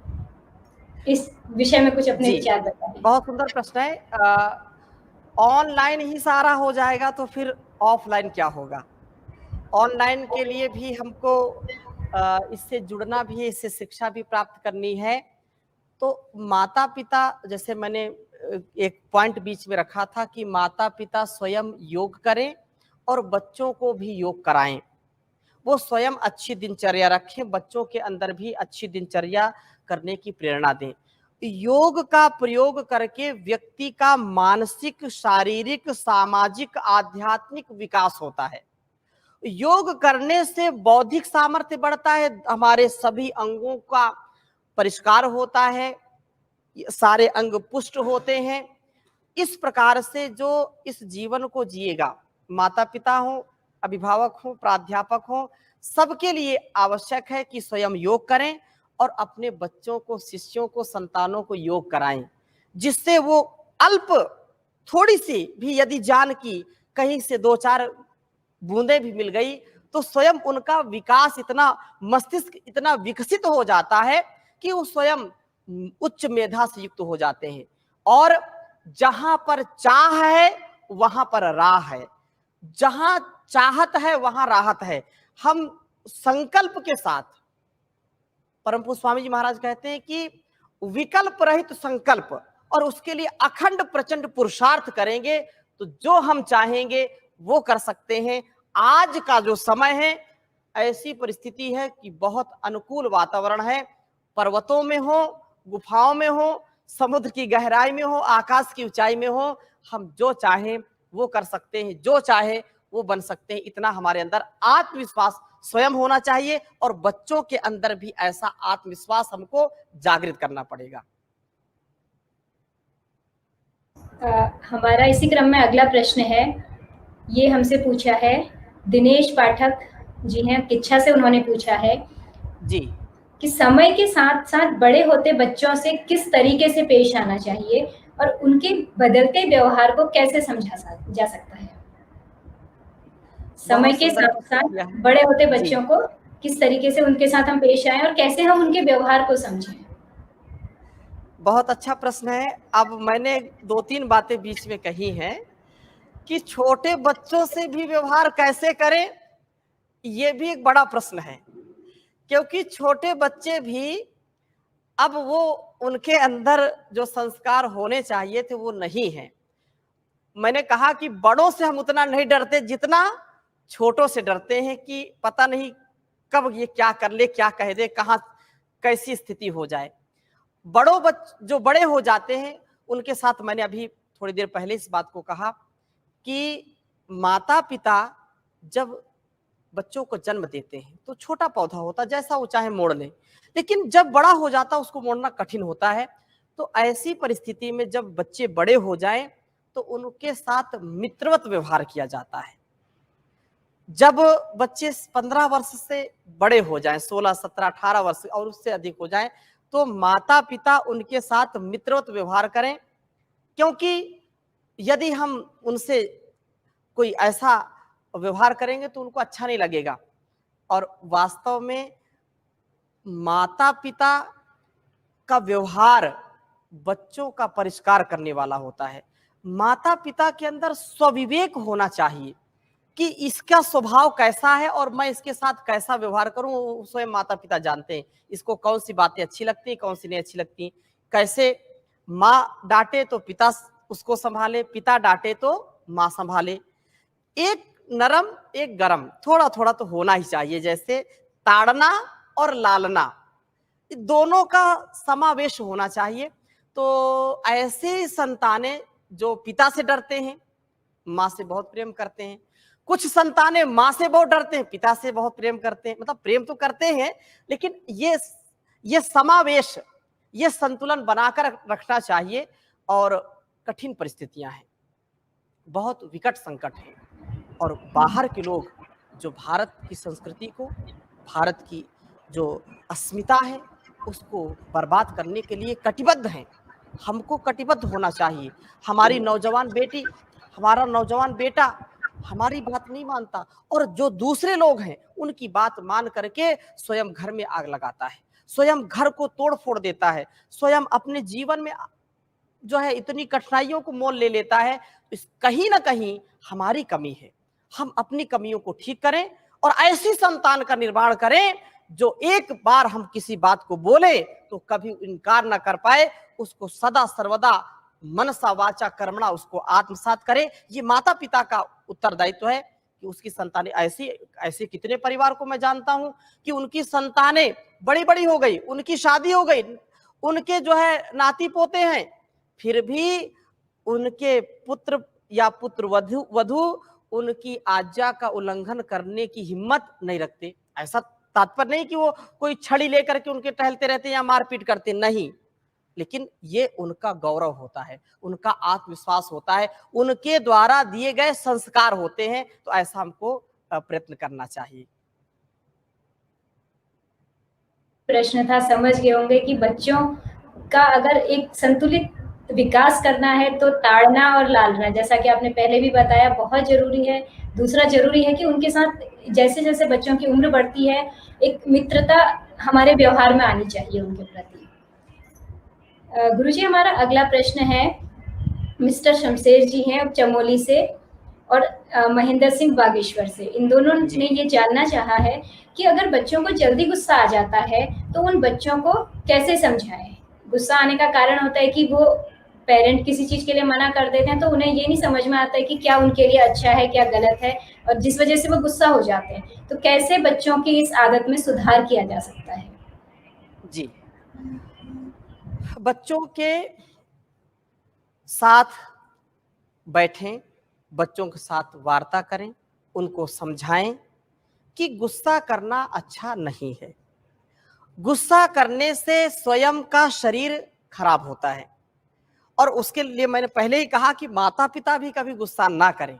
इस विषय में कुछ अपने विचार बताएं। बहुत सुंदर प्रश्न है। ऑनलाइन ही सारा हो जाएगा तो फिर ऑफलाइन क्या होगा? ऑनलाइन के लिए भी हमको इससे जुड़ना भी है, इससे शिक्षा भी प्राप्त करनी है। तो माता पिता, जैसे मैंने एक पॉइंट बीच में रखा था कि माता पिता स्वयं योग करें और बच्चों को भी योग कराएं। वो स्वयं अच्छी दिनचर्या रखें, बच्चों के अंदर भी अच्छी दिनचर्या करने की प्रेरणा दें। योग का प्रयोग करके व्यक्ति का मानसिक, शारीरिक, सामाजिक, आध्यात्मिक विकास होता है। योग करने से बौद्धिक सामर्थ्य बढ़ता है, हमारे सभी अंगों का परिष्कार होता है, सारे अंग पुष्ट होते हैं। इस प्रकार से जो इस जीवन को जिएगा, माता पिता हो, अभिभावक हो, प्राध्यापक हो, सबके लिए आवश्यक है कि स्वयं योग करें और अपने बच्चों को, शिष्यों को, संतानों को योग कराएं, जिससे वो अल्प थोड़ी सी भी यदि ज्ञान की कहीं से 2-4 बूंदें भी मिल गई तो स्वयं उनका विकास इतना, मस्तिष्क इतना विकसित हो जाता है कि वो स्वयं उच्च मेधा से युक्त हो जाते हैं। और जहां पर चाह है वहां पर राह है, जहां चाहत है वहां राहत है। हम संकल्प के साथ, परम पूज्य स्वामी जी महाराज कहते हैं कि विकल्प रहित संकल्प और उसके लिए अखंड प्रचंड पुरुषार्थ करेंगे तो जो हम चाहेंगे वो कर सकते हैं। आज का जो समय है, ऐसी परिस्थिति है कि बहुत अनुकूल वातावरण है। पर्वतों में हो, गुफाओं में हो, समुद्र की गहराई में हो, आकाश की ऊंचाई में हो, हम जो चाहें वो कर सकते हैं, जो चाहे वो बन सकते हैं। इतना हमारे अंदर आत्मविश्वास स्वयं होना चाहिए और बच्चों के अंदर भी ऐसा आत्मविश्वास हमको जागृत करना पड़ेगा। हमारा इसी क्रम में अगला प्रश्न है, ये हमसे पूछा है दिनेश पाठक जी हैं, किच्छा से उन्होंने पूछा है जी कि समय के साथ साथ बड़े होते बच्चों से किस तरीके से पेश आना चाहिए और उनके बदलते व्यवहार को कैसे समझा जा सकता है। समय के साथ साथ बड़े होते बच्चों को किस तरीके से उनके साथ हम पेश आए और कैसे हम उनके व्यवहार को समझें। बहुत अच्छा प्रश्न है। अब मैंने 2-3 बातें बीच में कही हैं कि छोटे बच्चों से भी व्यवहार कैसे करें, ये भी एक बड़ा प्रश्न है, क्योंकि छोटे बच्चे भी अब वो, उनके अंदर जो संस्कार होने चाहिए थे वो नहीं है। मैंने कहा कि बड़ों से हम उतना नहीं डरते जितना छोटों से डरते हैं कि पता नहीं कब ये क्या कर ले, क्या कह दे, कहाँ कैसी स्थिति हो जाए। जो बड़े हो जाते हैं उनके साथ, मैंने अभी थोड़ी देर पहले इस बात को कहा कि माता पिता जब बच्चों को जन्म देते हैं तो छोटा पौधा होता, जैसा वो चाहे मोड़ ले, लेकिन जब बड़ा हो जाता उसको मोड़ना कठिन होता है। तो ऐसी परिस्थिति में जब बच्चे बड़े हो जाएं तो उनके साथ मित्रवत व्यवहार किया जाता है। जब बच्चे 15 वर्ष से बड़े हो जाएं, 16, 17, 18 वर्ष और उससे अधिक हो जाएं, तो माता पिता उनके साथ मित्रवत व्यवहार करें, क्योंकि यदि हम उनसे कोई ऐसा व्यवहार करेंगे तो उनको अच्छा नहीं लगेगा। और वास्तव में माता पिता का व्यवहार बच्चों का परिष्कार करने वाला होता है। माता पिता के अंदर स्वविवेक होना चाहिए कि इसका स्वभाव कैसा है और मैं इसके साथ कैसा व्यवहार करूं, स्वयं माता पिता जानते हैं इसको कौन सी बातें अच्छी लगती, कौन सी नहीं अच्छी लगती। कैसे माँ डांटे तो पिता उसको संभाले, पिता डांटे तो माँ संभाले। एक नरम एक गरम, थोड़ा थोड़ा तो होना ही चाहिए, जैसे ताड़ना और लालना, दोनों का समावेश होना चाहिए। तो ऐसे संतानें जो पिता से डरते हैं, माँ से बहुत प्रेम करते हैं। कुछ संतानें माँ से बहुत डरते हैं, पिता से बहुत प्रेम करते हैं। मतलब प्रेम तो करते हैं, लेकिन ये समावेश, ये संतुलन बनाकर रखना चाहिए। और कठिन परिस्थितियां हैं, बहुत विकट संकट है, और बाहर के लोग जो भारत की संस्कृति को, भारत की जो अस्मिता है, उसको बर्बाद करने के लिए कटिबद्ध हैं। हमको कटिबद्ध होना चाहिए। हमारी नौजवान बेटी, हमारा नौजवान बेटा हमारी बात नहीं मानता, और जो दूसरे लोग हैं उनकी बात मान करके स्वयं घर में आग लगाता है, स्वयं घर को तोड़ फोड़ देता है, स्वयं अपने जीवन में जो है इतनी कठिनाइयों को मोल ले लेता है। कहीं ना कहीं हमारी कमी है। हम अपनी कमियों को ठीक करें और ऐसी संतान का निर्माण करें जो एक बार हम किसी बात को बोले तो कभी इनकार ना कर पाए, उसको सदा सर्वदा मनसा वाचा कर्मणा उसको आत्मसात करे। ये माता पिता का उत्तरदायित्व है कि उसकी संतानें ऐसे कितने परिवार को मैं जानता हूं कि उनकी संतानें बड़ी बड़ी हो गई, उनकी शादी हो गई, उनके जो है नाती पोते हैं, फिर भी उनके पुत्र या पुत्र वधु उनकी आज्ञा का उल्लंघन करने की हिम्मत नहीं रखते। ऐसा तात्पर्य नहीं कि वो कोई छड़ी लेकर के उनके टहलते रहते या मारपीट करते, नहीं, लेकिन ये उनका गौरव होता है, उनका आत्मविश्वास होता है, उनके द्वारा दिए गए संस्कार होते हैं। तो ऐसा हमको प्रयत्न करना चाहिए। प्रश्न था, समझ गए होंगे कि बच्चों का अगर एक संतुलित विकास करना है तो ताड़ना और लालना, जैसा कि आपने पहले भी बताया, बहुत जरूरी है। दूसरा जरूरी है कि उनके साथ जैसे जैसे बच्चों की उम्र बढ़ती है एक मित्रता हमारे व्यवहार में आनी चाहिए उनके प्रति। गुरुजी, हमारा अगला प्रश्न है, मिस्टर शमशेर जी हैं चमोली से और महेंद्र सिंह बागेश्वर से। इन दोनों ने ये जानना चाहा है कि अगर बच्चों को जल्दी गुस्सा आ जाता है तो उन बच्चों को कैसे समझाएं। गुस्सा आने का कारण होता है कि वो पेरेंट किसी चीज के लिए मना कर देते हैं तो उन्हें ये नहीं समझ में आता है कि क्या उनके लिए अच्छा है क्या गलत है, और जिस वजह से वो गुस्सा हो जाते हैं। तो कैसे बच्चों की इस आदत में सुधार किया जा सकता है? जी, बच्चों के साथ बैठें, बच्चों के साथ वार्ता करें, उनको समझाएं कि गुस्सा करना अच्छा नहीं है। गुस्सा करने से स्वयं का शरीर खराब होता है, और उसके लिए मैंने पहले ही कहा कि माता पिता भी कभी गुस्सा ना करें,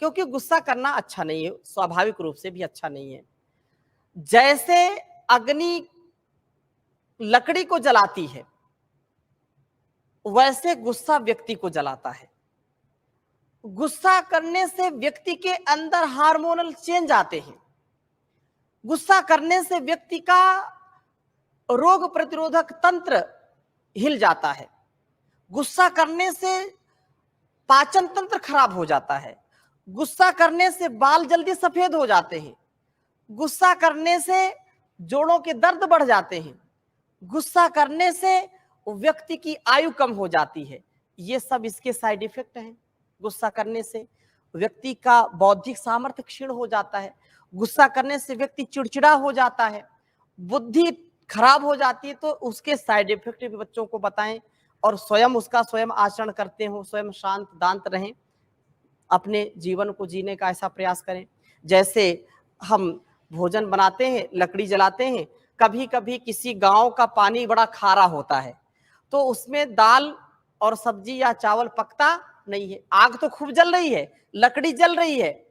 क्योंकि गुस्सा करना अच्छा नहीं है, स्वाभाविक रूप से भी अच्छा नहीं है। जैसे अग्नि लकड़ी को जलाती है वैसे गुस्सा व्यक्ति को जलाता है। गुस्सा करने से व्यक्ति के अंदर हार्मोनल चेंज आते हैं। गुस्सा करने से व्यक्ति का रोग प्रतिरोधक तंत्र हिल जाता है। गुस्सा करने से पाचन तंत्र खराब हो जाता है। गुस्सा करने से बाल जल्दी सफेद हो जाते हैं। गुस्सा करने से जोड़ों के दर्द बढ़ जाते हैं। गुस्सा करने से व्यक्ति की आयु कम हो जाती है। ये सब इसके साइड इफेक्ट हैं। गुस्सा करने से व्यक्ति का बौद्धिक सामर्थ्य क्षीण हो जाता है। गुस्सा करने से व्यक्ति चिड़चिड़ा हो जाता है, बुद्धि खराब हो जाती है। तो उसके साइड इफेक्ट भी बच्चों को बताएं और स्वयं उसका स्वयं आचरण करते हो, स्वयं शांत दांत रहें, अपने जीवन को जीने का ऐसा प्रयास करें। जैसे हम भोजन बनाते हैं, लकड़ी जलाते हैं, कभी कभी किसी गांव का पानी बड़ा खारा होता है तो उसमें दाल और सब्जी या चावल पकता नहीं है। आग तो खूब जल रही है, लकड़ी जल रही है,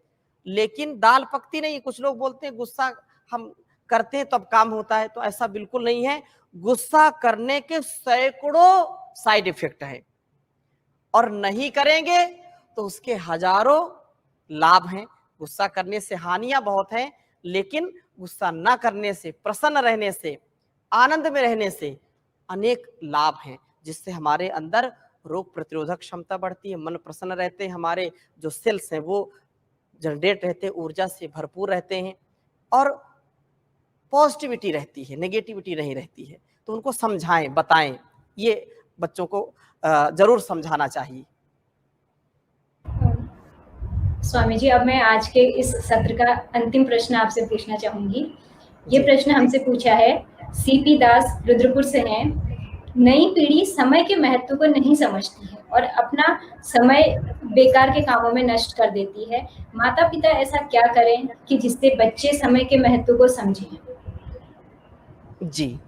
लेकिन दाल पकती नहीं है। कुछ लोग बोलते हैं गुस्सा हम करते हैं तब काम होता है, तो ऐसा बिल्कुल नहीं है। गुस्सा करने के सैकड़ों साइड इफेक्ट है और नहीं करेंगे तो उसके हजारों लाभ हैं। गुस्सा करने से हानियां बहुत हैं, लेकिन गुस्सा ना करने से, प्रसन्न रहने से, आनंद में रहने से अनेक लाभ हैं, जिससे हमारे अंदर रोग प्रतिरोधक क्षमता बढ़ती है, मन प्रसन्न रहते हैं, हमारे जो सेल्स हैं वो जनरेट रहते हैं, ऊर्जा से भरपूर रहते हैं और पॉजिटिविटी रहती है, नेगेटिविटी नहीं रहती है। तो उनको समझाएं, बताएं, ये बच्चों को जरूर समझाना चाहिए। स्वामी जी, अब मैं आज के इस सत्र का अंतिम प्रश्न आपसे पूछना चाहूंगी। ये प्रश्न हमसे पूछा है सीपी दास, रुद्रपुर से हैं। नई पीढ़ी समय के महत्व को नहीं समझती है और अपना समय बेकार के कामों में नष्ट कर देती है। माता पिता ऐसा क्या करें कि जिससे बच्चे समय के महत्व को समझें? जी,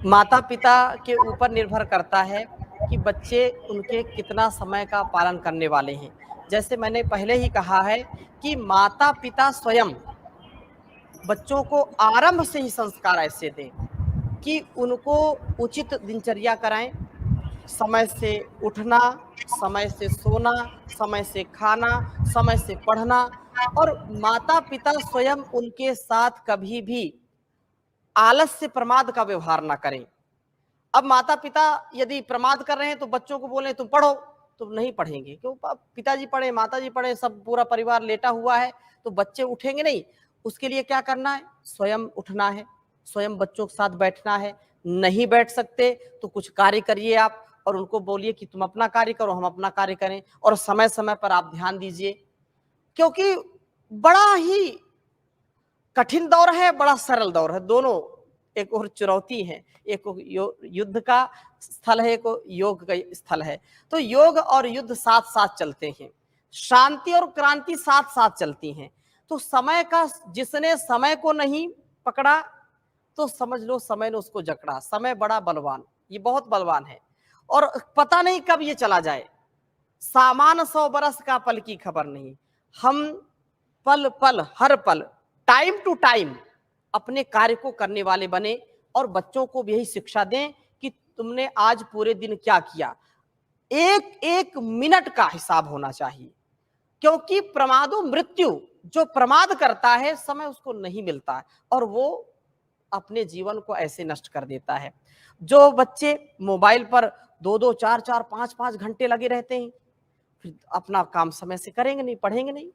माता पिता के ऊपर निर्भर करता है कि बच्चे उनके कितना समय का पालन करने वाले हैं। जैसे मैंने पहले ही कहा है कि माता पिता स्वयं बच्चों को आरंभ से ही संस्कार ऐसे दें कि उनको उचित दिनचर्या कराएं, समय से उठना, समय से सोना, समय से खाना, समय से पढ़ना, और माता पिता स्वयं उनके साथ कभी भी आलस्य प्रमाद का व्यवहार ना करें। अब माता पिता यदि प्रमाद कर रहे हैं तो बच्चों को बोले तुम पढ़ो, तुम नहीं पढ़ेंगे, क्यों? पिताजी पढ़े, माताजी पढ़े, सब पूरा परिवार लेटा हुआ है, तो बच्चे उठेंगे नहीं। उसके लिए क्या करना है? स्वयं उठना है, स्वयं बच्चों के साथ बैठना है। नहीं बैठ सकते तो कुछ कार्य करिए आप, और उनको बोलिए कि तुम अपना कार्य करो, हम अपना कार्य करें, और समय समय पर आप ध्यान दीजिए। क्योंकि बड़ा ही कठिन दौर है, बड़ा सरल दौर है, दोनों एक और चुनौती है। एक युद्ध का स्थल है, एक योग का स्थल है। तो योग और युद्ध साथ साथ चलते हैं, शांति और क्रांति साथ साथ चलती हैं। तो समय का, जिसने समय को नहीं पकड़ा तो समझ लो समय ने उसको जकड़ा। समय बड़ा बलवान, ये बहुत बलवान है, और पता नहीं कब ये चला जाए। सामान 100 बरस का, पल की खबर नहीं। हम पल पल, हर पल, टाइम टू टाइम अपने कार्य को करने वाले बने, और बच्चों को भी यही शिक्षा दें कि तुमने आज पूरे दिन क्या किया। एक एक मिनट का हिसाब होना चाहिए, क्योंकि प्रमादो मृत्यु, जो प्रमाद करता है समय उसको नहीं मिलता है, और वो अपने जीवन को ऐसे नष्ट कर देता है। जो बच्चे मोबाइल पर 2-2, 4-4, 5-5 घंटे लगे रहते हैं, फिर अपना काम समय से करेंगे नहीं, पढ़ेंगे नहीं,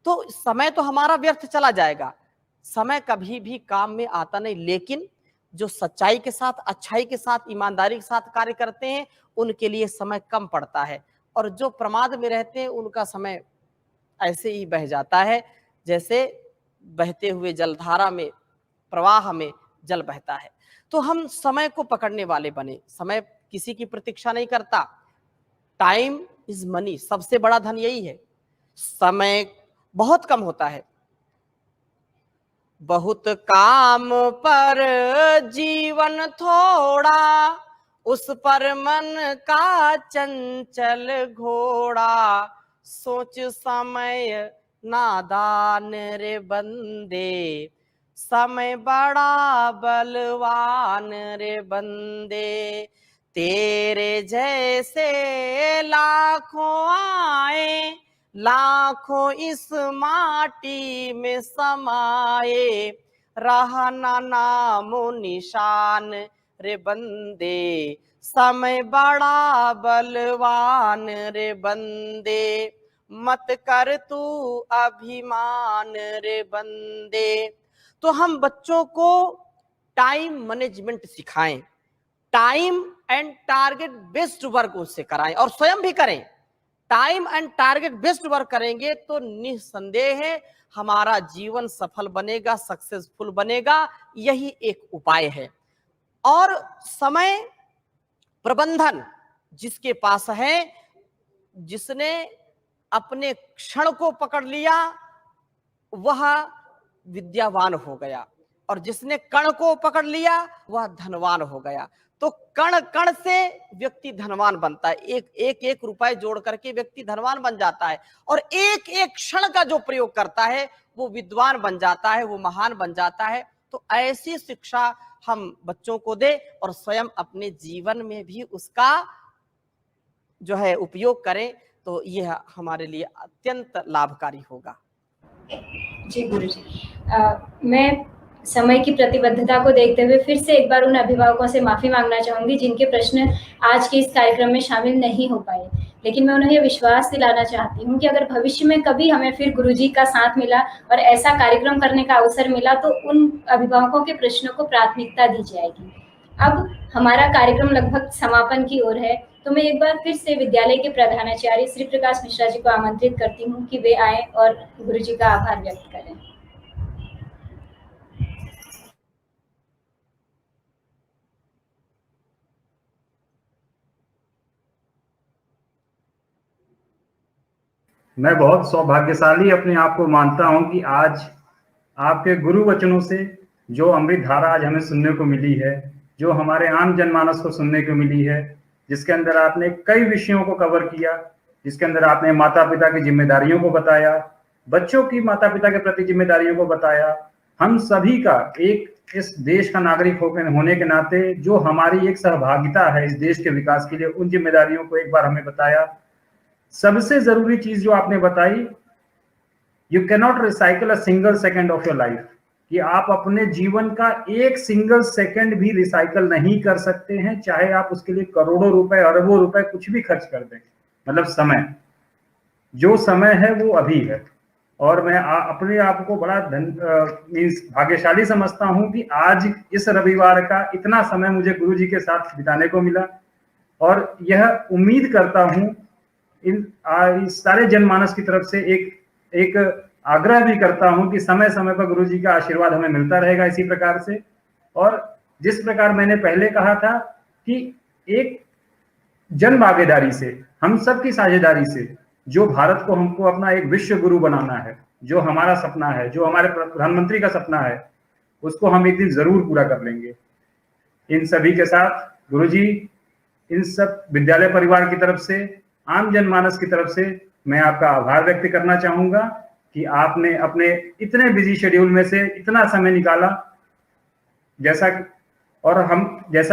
तो समय तो हमारा व्यर्थ चला जाएगा। समय कभी भी काम में आता नहीं, लेकिन जो सच्चाई के साथ, अच्छाई के साथ, ईमानदारी के साथ कार्य करते हैं उनके लिए समय कम पड़ता है, और जो प्रमाद में रहते हैं उनका समय ऐसे ही बह जाता है जैसे बहते हुए जलधारा में, प्रवाह में जल बहता है। तो हम समय को पकड़ने वाले बने। समय किसी की प्रतीक्षा नहीं करता। टाइम इज मनी, सबसे बड़ा धन यही है। समय बहुत कम होता है। बहुत काम पर जीवन थोड़ा, उस पर मन का चंचल घोड़ा। सोच समय नादान रे बंदे, समय बड़ा बलवान रे बंदे। तेरे जैसे लाखों आए, लाखों इस माटी में समाए। रहना नामो निशान रे बंदे, समय बड़ा बलवान रे बंदे। मत कर तू अभिमान रे बंदे। तो हम बच्चों को टाइम मैनेजमेंट सिखाएं, time and target based work उससे कराएं, और स्वयं भी करें। Time and target based work करेंगे तो निस्संदेह है हमारा जीवन सफल बनेगा, सक्सेसफुल बनेगा। यही एक उपाय है। और समय प्रबंधन जिसके पास है, जिसने अपने क्षण को पकड़ लिया, वह विद्यावान हो गया, और जिसने कण को पकड़ लिया वह धनवान हो गया। तो कण कण से व्यक्ति धनवान बनता है। एक रुपए जोड़ करके व्यक्ति धनवान बन जाता है, और एक एक क्षण का जो प्रयोग करता है वो विद्वान बन जाता है, वो महान बन जाता है। तो ऐसी शिक्षा हम बच्चों को दे, और स्वयं अपने जीवन में भी उसका जो है उपयोग करें, तो यह हमारे लिए अत्यंत लाभकारी होगा। जी गुरुजी, मैं समय की प्रतिबद्धता को देखते हुए फिर से एक बार उन अभिभावकों से माफ़ी मांगना चाहूँगी जिनके प्रश्न आज के इस कार्यक्रम में शामिल नहीं हो पाए। लेकिन मैं उन्हें यह विश्वास दिलाना चाहती हूँ कि अगर भविष्य में कभी हमें फिर गुरुजी का साथ मिला और ऐसा कार्यक्रम करने का अवसर मिला तो उन अभिभावकों के प्रश्नों को प्राथमिकता दी जाएगी। अब हमारा कार्यक्रम लगभग समापन की ओर है, तो मैं एक बार फिर से विद्यालय के प्रधानाचार्य श्री प्रकाश मिश्रा जी को आमंत्रित करती हूँ कि वे आए और गुरुजी का आभार व्यक्त करें। मैं बहुत सौभाग्यशाली अपने आप को मानता हूं कि आज आपके गुरु वचनों से जो अमृत धारा आज हमें सुनने को मिली है, जो हमारे आम जनमानस को सुनने को मिली है, जिसके अंदर आपने कई विषयों को कवर किया, जिसके अंदर आपने माता पिता की जिम्मेदारियों को बताया, बच्चों की माता पिता के प्रति जिम्मेदारियों को बताया, हम सभी का एक इस देश का नागरिक होने के नाते जो हमारी एक सहभागिता है इस देश के विकास के लिए, उन जिम्मेदारियों को एक बार हमें बताया। सबसे जरूरी चीज जो आपने बताई, you can not recycle a single second of your life, कि आप अपने जीवन का एक सिंगल सेकेंड भी रिसाइकल नहीं कर सकते हैं, चाहे आप उसके लिए करोड़ों रुपए अरबों रुपए कुछ भी खर्च कर दें। मतलब समय, जो समय है वो अभी है। और मैं अपने आप को बड़ा भाग्यशाली समझता हूं कि आज इस रविवार का इतना समय मुझे गुरु जी के साथ बिताने को मिला, और यह उम्मीद करता हूं इन सारे जनमानस की तरफ से एक आग्रह भी करता हूं कि समय समय पर गुरु जी का आशीर्वाद हमें मिलता रहेगा इसी प्रकार से। और जिस प्रकार मैंने पहले कहा था कि एक जन भागीदारी से, हम सबकी साझेदारी से, जो भारत को हमको अपना एक विश्व गुरु बनाना है, जो हमारा सपना है, जो हमारे प्रधानमंत्री का सपना है, उसको हम एक दिन जरूर पूरा कर लेंगे। इन सभी के साथ गुरु जी, इन सब विद्यालय परिवार की तरफ से, आम जनमानस की तरफ से मैं आपका आभार व्यक्त करना चाहूंगा कि आपने अपने इतने बिजी शेड्यूल में से इतना समय निकाला। जैसा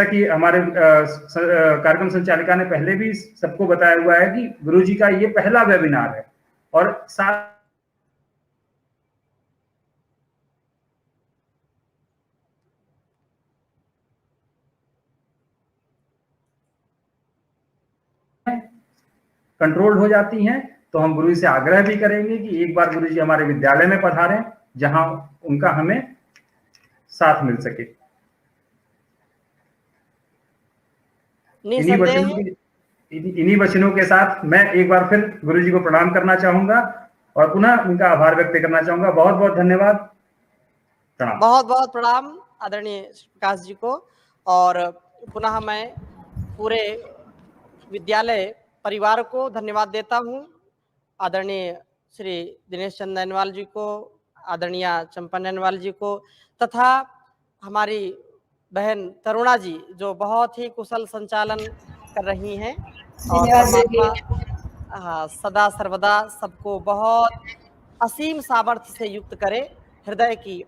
कि हमारे कार्यक्रम संचालिका ने पहले भी सबको बताया हुआ है कि गुरुजी का ये पहला वेबिनार है, और साथ कंट्रोल हो जाती हैं, तो हम गुरुजी से आग्रह भी करेंगे कि एक बार गुरुजी हमारे विद्यालय में पधारें, जहां उनका हमें साथ मिल सके। इन्हीं वचनों के साथ मैं एक बार फिर गुरुजी को प्रणाम करना चाहूंगा और पुनः उनका आभार व्यक्त करना चाहूंगा। बहुत बहुत धन्यवाद, प्रणाम। बहुत बहुत प्रणाम आदरणीय प्रकाश जी को। और पुनः मैं पूरे विद्यालय परिवार को धन्यवाद देता हूँ। आदरणीय श्री दिनेश चंद नैनवाल जी को, आदरणीय चंपा नैनवाल जी को, तथा हमारी बहन तरुणा जी जो बहुत ही कुशल संचालन कर रही हैं, और परमात्मा सदा सर्वदा सबको बहुत असीम सामर्थ्य से युक्त करे। हृदय की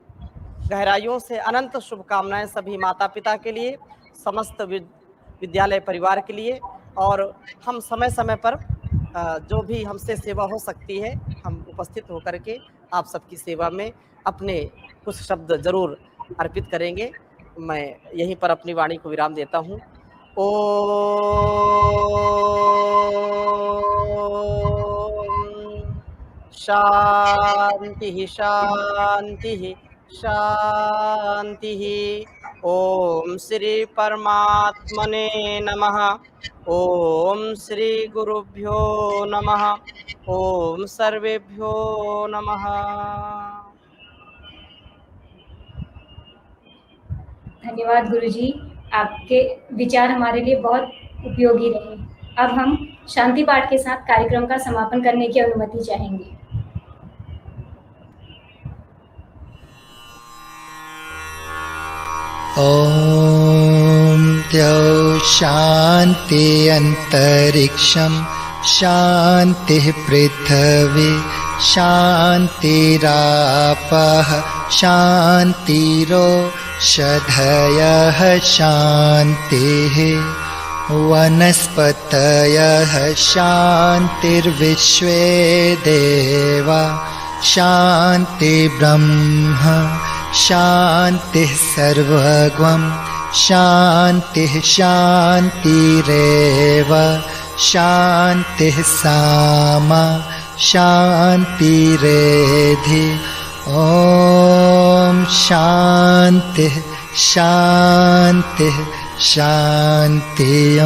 गहराइयों से अनंत शुभकामनाएं सभी माता पिता के लिए, समस्त विद्यालय परिवार के लिए। और हम समय समय पर जो भी हमसे सेवा हो सकती है, हम उपस्थित होकर के आप सबकी सेवा में अपने कुछ शब्द जरूर अर्पित करेंगे। मैं यहीं पर अपनी वाणी को विराम देता हूँ। ओम शांति शांति शांति। ओम श्री परमात्मने नमः। ओम श्री गुरुभ्यो नमः। ओम सर्वेभ्यो नमः। धन्यवाद गुरुजी, आपके विचार हमारे लिए बहुत उपयोगी रहे। अब हम शांति पाठ के साथ कार्यक्रम का समापन करने की अनुमति चाहेंगे। ॐ द्यौ शान्ति अन्तरिक्षं शान्तिः पृथिवी शान्तिरापः शान्तिरोषधयः शान्तिः वनस्पतयः शान्तिर्विश्वे देवा शान्तिर्ब्रह्म शान्तिः सर्वगं शान्तिः शान्तिरेव शान्तिः सामा शान्तिरेधि। ॐ शान्तिः शान्तिः शान्ति। ॐ